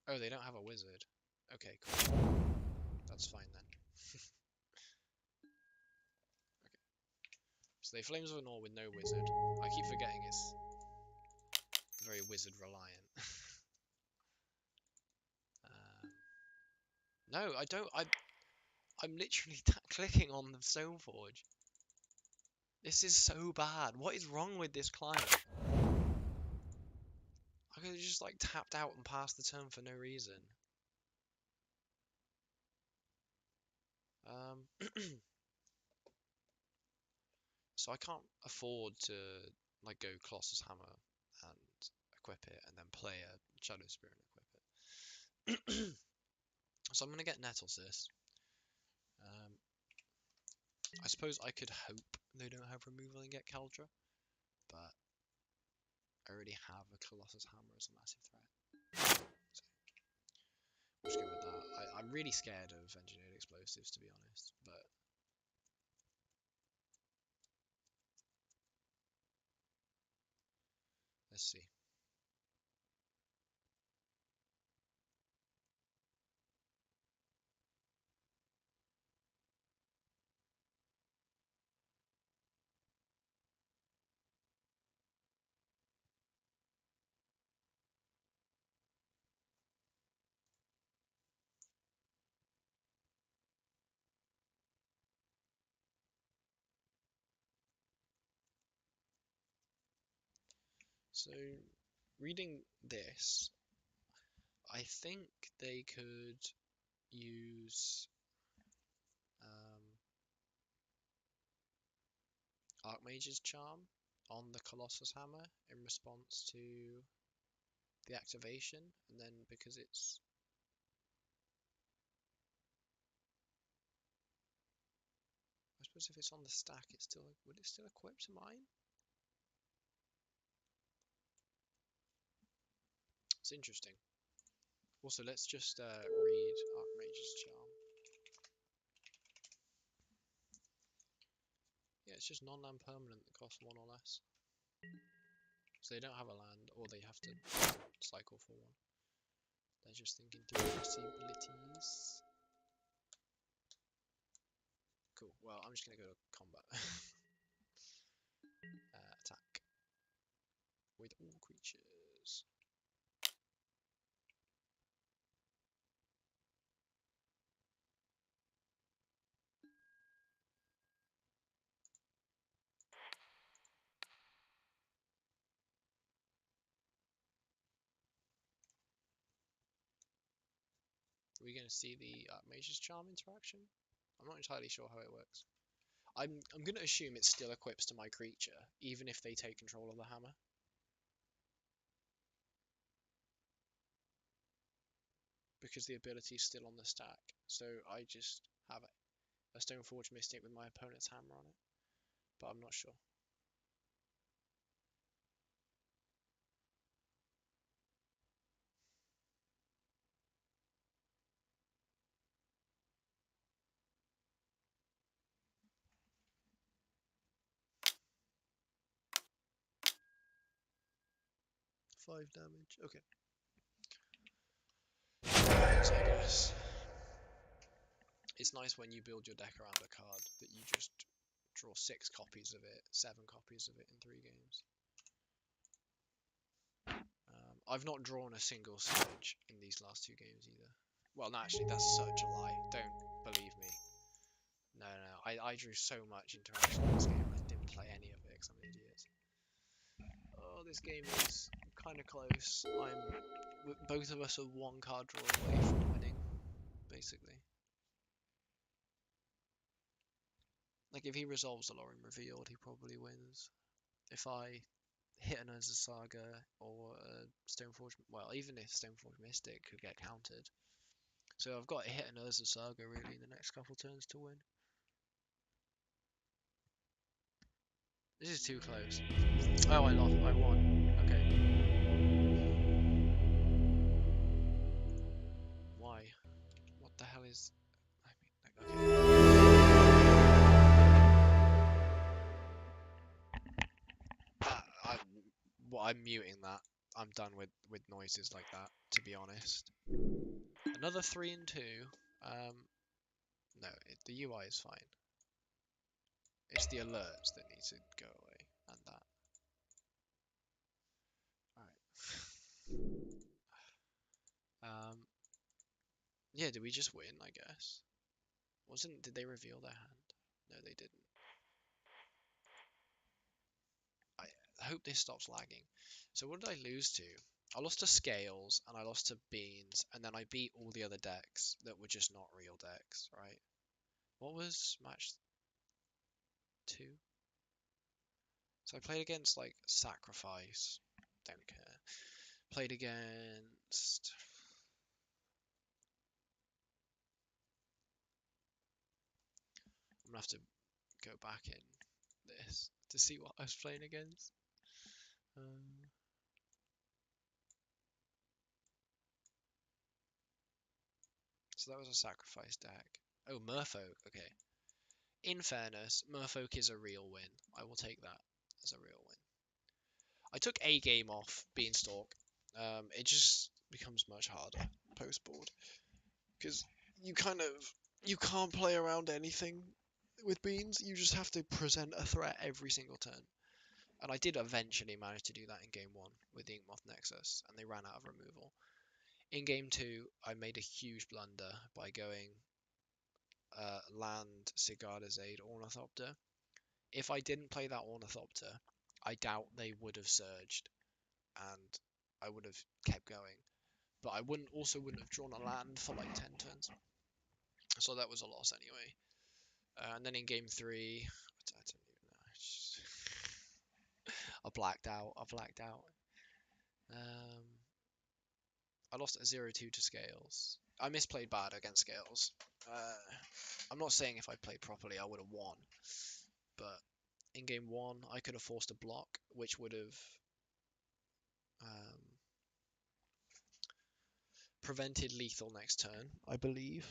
Oh, they don't have a wizard. Okay, cool. That's fine then. Okay. So they Flames of Anor with no wizard. I keep forgetting it's very wizard reliant. No, I don't. I'm literally clicking on the Stoneforge. This is so bad. What is wrong with this client? I could have just like tapped out and passed the turn for no reason. So I can't afford to like go Colossus Hammer and equip it and then play a Shadowspear and equip it. So I'm gonna get Nettlecyst. I suppose I could hope they don't have removal and get Kaldra, but I already have a Colossus Hammer as a massive threat. So we'll just go with that. I'm really scared of engineered explosives, to be honest, but let's see. So, reading this, I think they could use Archmage's Charm on the Colossus Hammer in response to the activation, and then because it's... I suppose if it's on the stack, it's still... Would it still equip to mine? It's interesting. Also, let's just read Archmage's Charm. Yeah, it's just non-land permanent that costs 1 or less. So they don't have a land, or they have to cycle for one. They're just thinking through possibilities. Cool, well, I'm just going to go to combat. Attack. With all creatures. Are we going to see the Mage's Charm interaction? I'm not entirely sure how it works. I'm going to assume it still equips to my creature, even if they take control of the hammer. Because the ability is still on the stack. So I just have a Stoneforge Mystic with my opponent's hammer on it. But I'm not sure. Five damage. Okay. So I guess it's nice when you build your deck around a card that you just draw 6 copies of it, 7 copies of it in 3 games. I've not drawn a single Surge in these last 2 games either. Well, no, actually, that's such a lie. Don't believe me. No. I drew so much interaction in this game. I didn't play any of it because I'm an idiot. Oh, this game is kind of close. Both of us are 1 card draw away from winning, basically. Like, if he resolves the Lorin Revealed, he probably wins. If I hit an Urza Saga or Stoneforge. Well, even if Stoneforge Mystic could get countered. So I've got to hit an Urza Saga really in the next couple turns to win. This is too close. Oh, I lost. I won. Okay. Why? What the hell is... I mean, like, okay. I'm muting that. I'm done with noises like that, to be honest. Another 3 and 2. No, the UI is fine. It's the alerts that need to go away, and that. Alright. Yeah, did we just win, I guess? Did they reveal their hand? No, they didn't. I hope this stops lagging. So what did I lose to? I lost to Scales, and I lost to Beans, and then I beat all the other decks that were just not real decks, right? What was match 2? So I played against, like, Sacrifice. Don't care. Played against... I'm gonna have to go back in this to see what I was playing against. So that was a Sacrifice deck. Oh, Merfolk. Okay. In fairness, Merfolk is a real win. I will take that as a real win. I took a game off Beanstalk. It just becomes much harder post-board because you can't play around anything with Beans. You just have to present a threat every single turn. And I did eventually manage to do that in game 1 with the Inkmoth Nexus, and they ran out of removal. In game 2, I made a huge blunder by going land Sigarda's Aid Ornithopter. If I didn't play that Ornithopter, I doubt they would have surged, and I would have kept going. But I wouldn't have drawn a land for like 10 turns. So that was a loss anyway. And then in game 3, I don't even know. I blacked out. I lost a 0-2 to Scales. I misplayed bad against Scales. I'm not saying if I played properly I would have won, but in game 1 I could have forced a block, which would have prevented lethal next turn, I believe.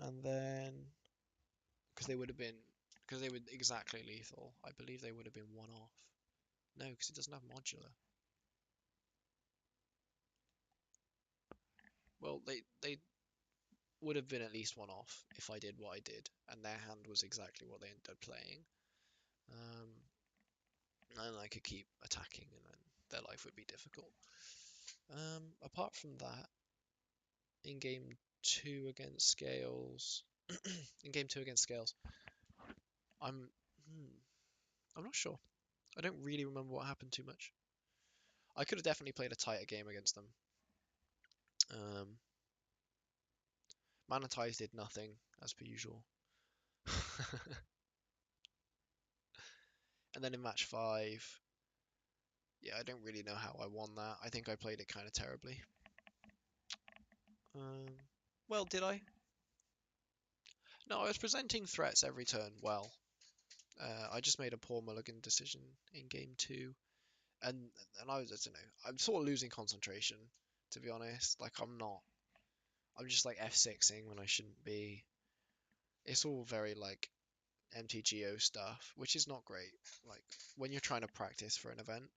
And then, because they were exactly lethal, I believe they would have been 1 off. No, because it doesn't have modular. Well, they would have been at least 1 off if I did what I did, and their hand was exactly what they ended up playing. And I could keep attacking, and then their life would be difficult. Apart from that, in game 2 against Scales, I'm not sure. I don't really remember what happened too much. I could have definitely played a tighter game against them. Mana Tithe did nothing, as per usual. And then in match 5, yeah, I don't really know how I won that. I think I played it kind of terribly. Well, did I? No, I was presenting threats every turn well. I just made a poor mulligan decision in game 2. And I don't know, I'm sort of losing concentration, to be honest. Like, I'm just like F6ing when I shouldn't be. It's all very like MTGO stuff, which is not great. Like, when you're trying to practice for an event,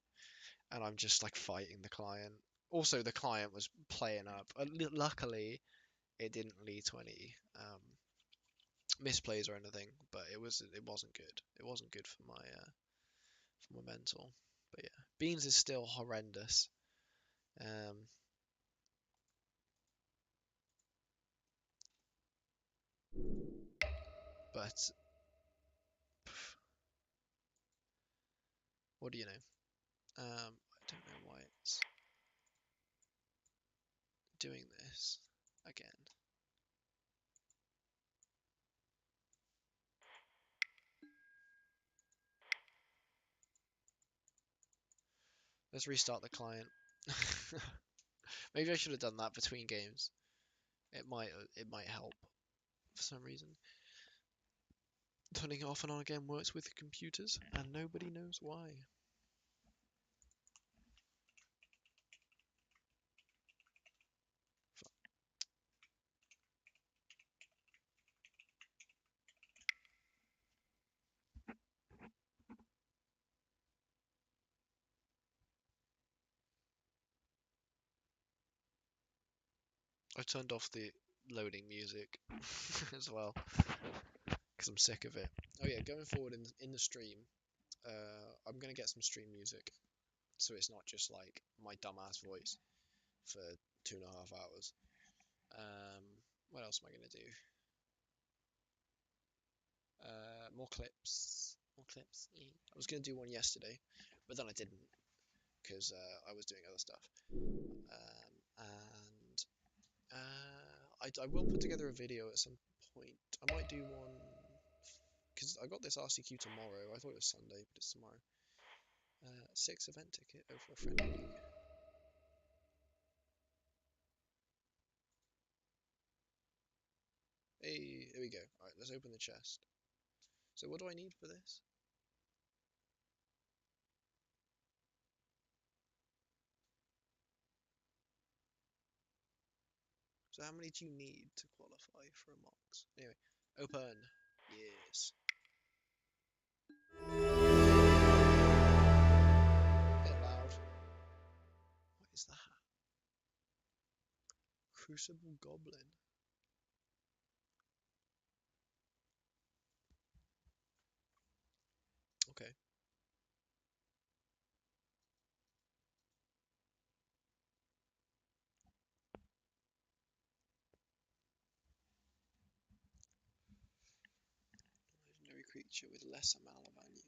and I'm just like fighting the client. Also, the client was playing up. Luckily, it didn't lead to any misplays or anything, but it wasn't good. It wasn't good for my mental. But yeah, Beans is still horrendous. But what do you know? I don't know why it's doing this again. Let's restart the client. Maybe I should have done that between games. It might help for some reason. Turning it off and on again works with computers, and nobody knows why. I've turned off the loading music as well because I'm sick of it. Oh yeah, going forward in the stream, I'm gonna get some stream music, so it's not just like my dumbass voice for 2.5 hours. What else am I gonna do? More clips. More clips. Yeah. I was gonna do one yesterday, but then I didn't because I was doing other stuff. I will put together a video at some point. I might do one because I got this RCQ tomorrow. I thought it was Sunday, but it's tomorrow. 6 event ticket over a friendly league. Hey, here we go. Alright, let's open the chest. So what do I need for this? So how many do you need to qualify for a Mox? Anyway, open. Yes. Bit loud. What is that? Crucible Goblin. Okay. Legendary creature with lesser mana value.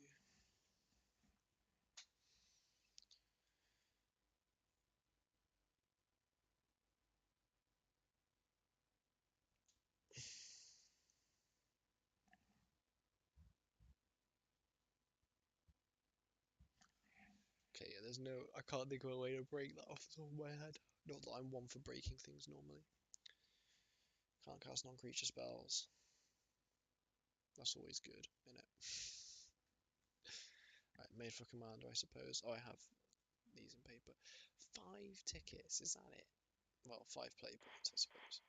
Okay, yeah, there's no... I can't think of a way to break that off the top of my head. Not that I'm one for breaking things normally. Can't cast non-creature spells. That's always good, innit? Right, made for commander, I suppose. Oh, I have these in paper. 5 tickets, is that it? Well, 5 play points, I suppose.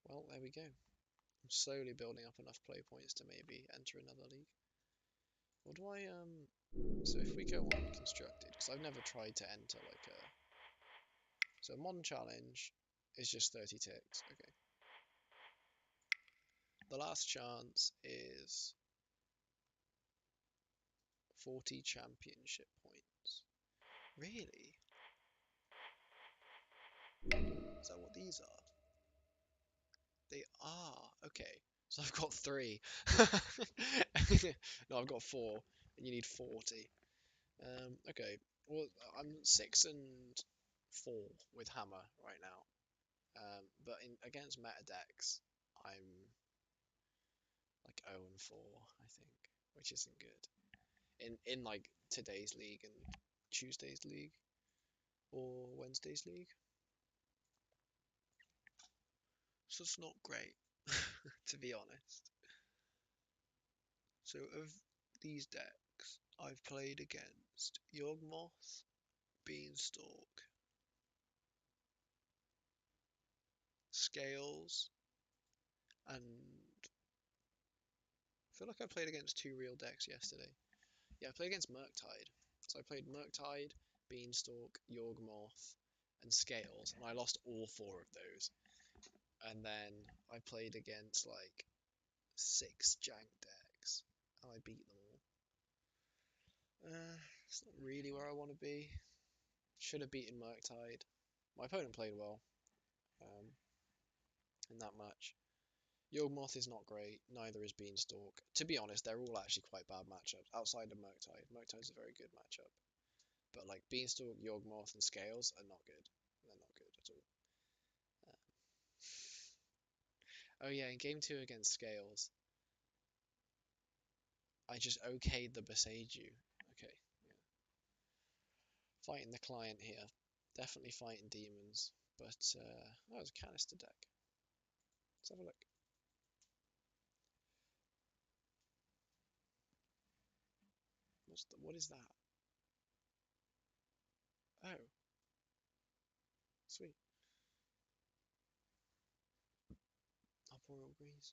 Well, there we go. I'm slowly building up enough play points to maybe enter another league. What do I, So if we go on constructed, because I've never tried to enter like a... So modern challenge is just 30 ticks, okay. The last chance is 40 championship points. Really? Is that what these are? They are. Okay. So I've got 3. No, I've got 4. And you need 40. Okay. Well, I'm 6 and 4 with Hammer right now. But against meta decks, I'm like 0 and 4, I think, which isn't good. In like today's league and Tuesday's league or Wednesday's league. So it's not great, to be honest. So of these decks, I've played against Yawgmoth, Beanstalk, Scales, and I feel like I played against 2 real decks yesterday. Yeah, I played against Murktide. So I played Murktide, Beanstalk, Yawgmoth, and Scales, and I lost all 4 of those. And then I played against like 6 jank decks, and I beat them all. It's not really where I want to be. Should have beaten Murktide. My opponent played well in that match. Yawgmoth is not great, neither is Beanstalk. To be honest, they're all actually quite bad matchups outside of Murktide. Murktide's a very good matchup. But like Beanstalk, Yawgmoth, and Scales are not good. They're not good at all. Oh yeah, in game 2 against Scales, I just okayed the Beseiju. Okay, yeah. Fighting the client here. Definitely fighting demons. But, oh, it's a canister deck. Let's have a look. What is that? Oh, sweet. Arboreal Grease.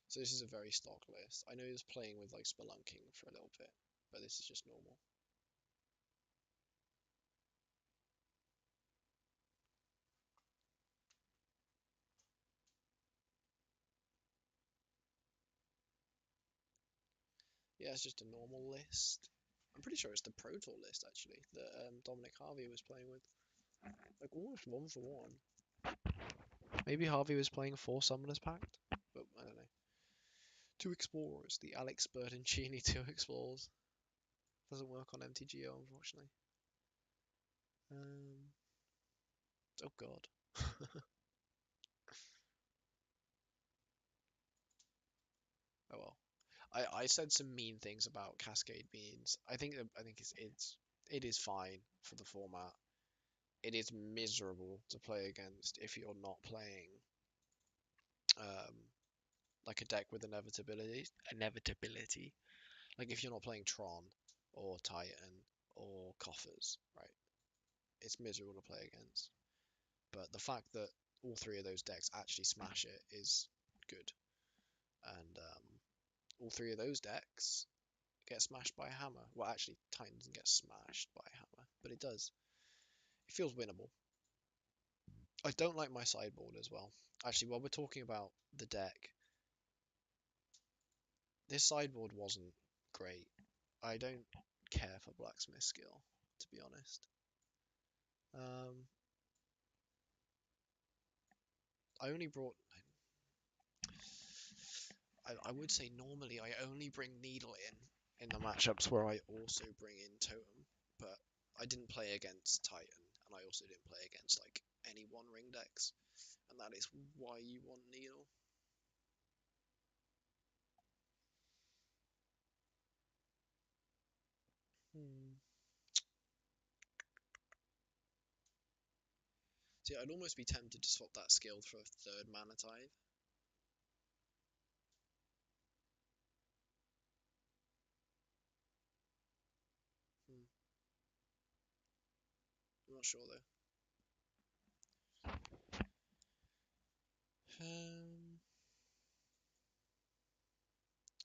So this is a very stock list. I know he was playing with like spelunking for a little bit, but this is just normal. Yeah, it's just a normal list. I'm pretty sure it's the Pro Tour list actually that Dominic Harvey was playing with. Like almost 1-for-1. Maybe Harvey was playing 4 Summoners Pact, but I don't know. 2 Explorers, the Alex Bertoncini 2 Explorers. Doesn't work on MTGO unfortunately. Oh god. Oh well. I said some mean things about Cascade Beans. I think it is fine for the format. It is miserable to play against if you're not playing um, like a deck with inevitability. Like if you're not playing Tron or Titan or Coffers, right? It's miserable to play against. But the fact that all 3 of those decks actually smash it is good. And all 3 of those decks get smashed by a hammer. Well, actually, Titan doesn't get smashed by a hammer, but it does. It feels winnable. I don't like my sideboard as well. Actually, while we're talking about the deck, this sideboard wasn't great. I don't care for blacksmith skill, to be honest. I only brought. I would say normally I only bring Needle in the matchups where I also bring in Totem, but I didn't play against Titan, and I also didn't play against like any one ring decks, and that is why you want Needle. See, I'd almost be tempted to swap that skill for a 3rd Mana Tithe. Hmm. I'm not sure though.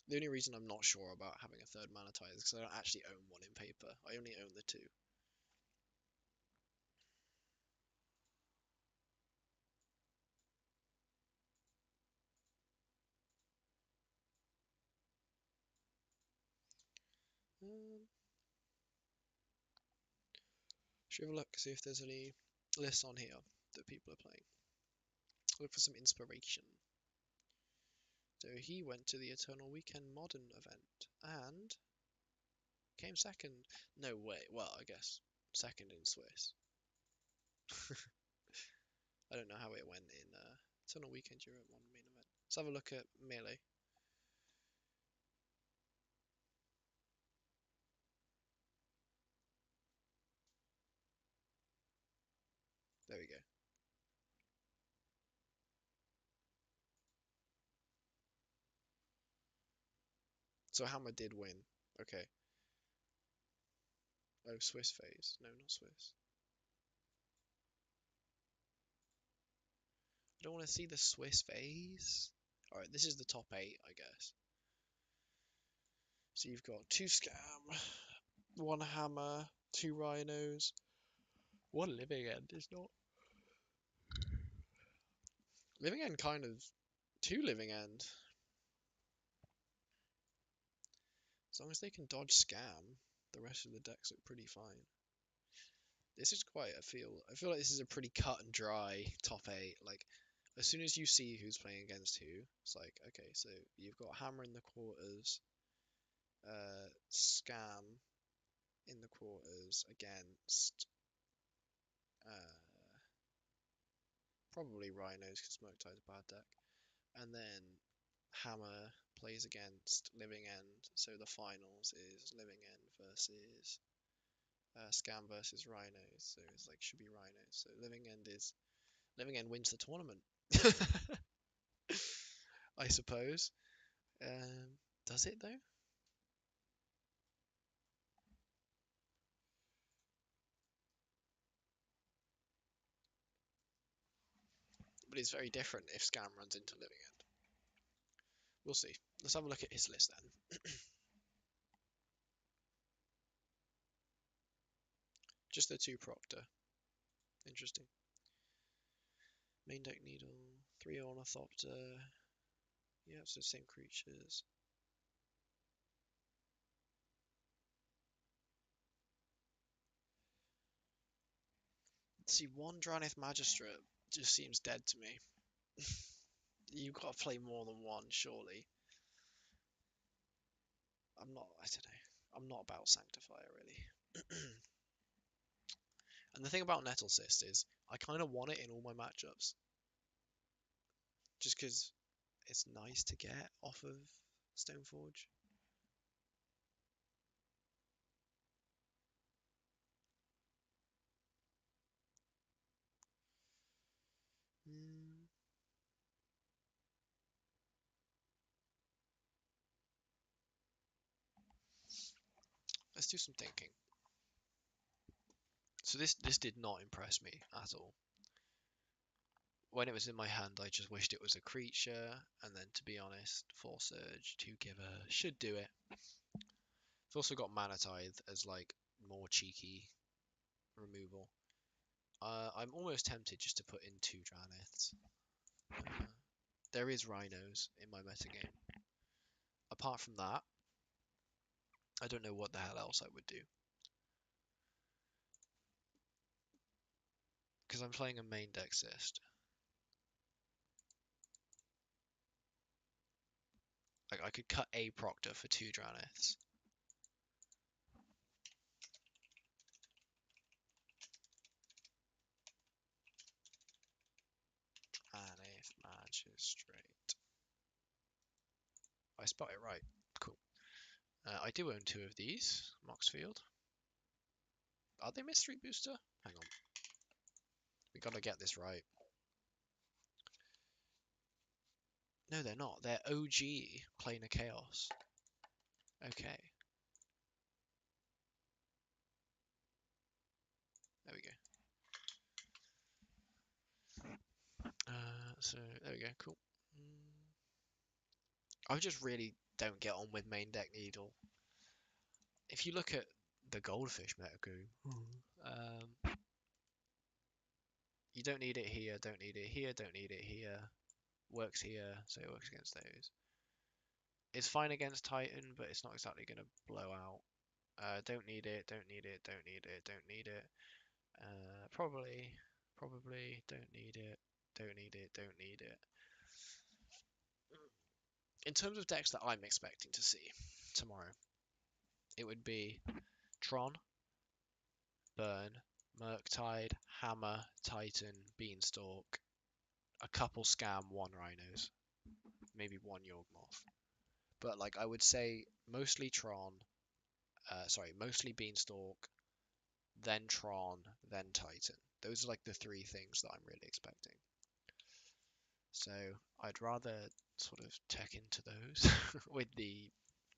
The only reason I'm not sure about having a 3rd Mana Tithe is because I don't actually own one in paper. I only own the 2. Um, should we have a look, see if there's any lists on here that people are playing. Look for some inspiration. So he went to the Eternal Weekend Modern event and came second. No way. Well, I guess second in Swiss. I don't know how it went in Eternal Weekend Europe Modern main event. Let's have a look at Melee. There we go. So Hammer did win. Okay. Oh, Swiss phase. No, not Swiss. I don't want to see the Swiss phase. Alright, this is the top 8, I guess. So you've got 2 Scam, 1 Hammer, 2 Rhinos, 1 Living End. It's not. Living End kind of. 2 Living End. As long as they can dodge Scam, the rest of the decks look pretty fine. This is quite a feel. I feel like this is a pretty cut and dry top 8. Like, as soon as you see who's playing against who, it's like, okay, so you've got Hammer in the quarters, Scam in the quarters against Probably Rhinos, because Smoke Tide's a bad deck. And then Hammer plays against Living End, so the finals is Living End versus Scam versus Rhinos, so it's like should be Rhinos. So Living End wins the tournament. I suppose. Does it though? But it's very different if Scam runs into Living End. We'll see. Let's have a look at his list then. Just the 2 Proctor. Interesting. Main deck Needle, 3 Ornithopter. Yeah, so same creatures. See, 1 Dranith Magistrate just seems dead to me. You've got to play more than 1, surely. I don't know. I'm not about Sanctifier, really. And the thing about Nettlecyst is, I kind of want it in all my matchups. Just because it's nice to get off of Stoneforge. Let's do some thinking. So this did not impress me at all. When it was in my hand, I just wished it was a creature, and then to be honest, Force Surge, 2-giver, should do it. It's also got Mana Tithe as like more cheeky removal. I'm almost tempted just to put in 2 Draniths. There is Rhinos in my metagame. Apart from that, I don't know what the hell else I would do. Because I'm playing a main Nettlecyst. Like, I could cut a Proctor for 2 Draniths. Dranith Magistrate. I spot it right. Cool. I do own 2 of these. Moxfield. Are they Mystery Booster? Hang on. We gotta get this right. No, they're not. They're OG Planar Chaos. Okay. There we go. So, there we go. Cool. I just really don't get on with main deck Needle. If you look at the Goldfish metagame, you don't need it here, don't need it here, don't need it here. Works here, so it works against those. It's fine against Titan, but it's not exactly going to blow out. Don't need it, don't need it, don't need it, don't need it. Probably, don't need it, don't need it, don't need it. In terms of decks that I'm expecting to see tomorrow, it would be Tron, Burn, Murktide, Hammer, Titan, Beanstalk, a couple Scam, 1 Rhinos, maybe 1 Yawgmoth. But like I would say mostly Tron, mostly Beanstalk, then Tron, then Titan. Those are like the 3 things that I'm really expecting. So I'd rather sort of tech into those with the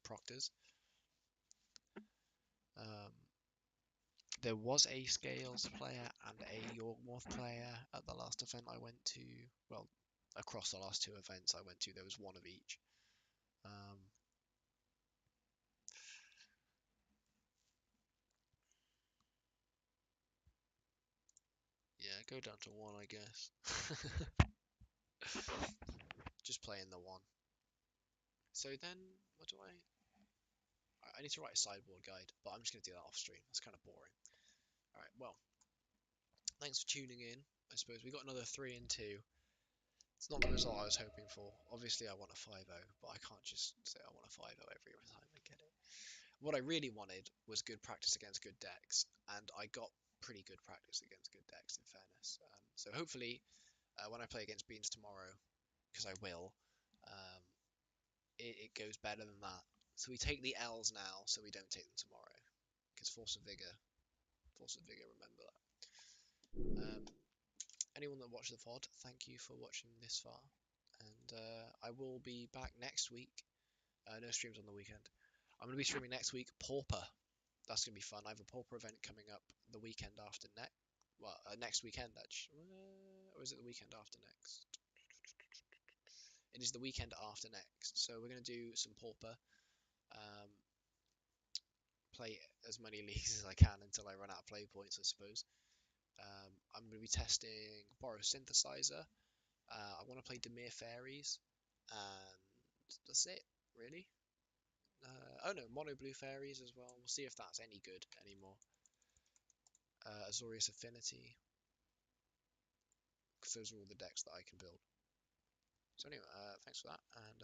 Proctors. There was a Scales player and a Yawgmoth player at the last event I went to. Well, across the last 2 events I went to, there was 1 of each. Yeah, go down to 1, I guess. Just playing the 1. So then, what do I need to write a sideboard guide, but I'm just going to do that off stream. That's kind of boring. Alright, well, thanks for tuning in. I suppose we got another 3 and 2. It's not the result I was hoping for. Obviously, I want a 5-0, but I can't just say I want a 5-0 every time I get it. What I really wanted was good practice against good decks, and I got pretty good practice against good decks, in fairness. So hopefully when I play against Beans tomorrow, because I will, it goes better than that. So we take the L's now, so we don't take them tomorrow. Because Force of Vigor, remember that. Anyone that watched the VOD, thank you for watching this far. And I will be back next week. No streams on the weekend. I'm going to be streaming next week, Pauper. That's going to be fun. I have a Pauper event coming up the weekend after next. Well, next weekend, actually. Or is it the weekend after next? It is the weekend after next. So we're going to do some Pauper. Play as many leagues as I can until I run out of play points, I suppose. I'm going to be testing Boros Synthesizer. I want to play Dimir Fairies. And that's it, really. Oh no, Mono Blue Fairies as well. We'll see if that's any good anymore. Azorius Affinity. Because those are all the decks that I can build. So anyway, thanks for that, and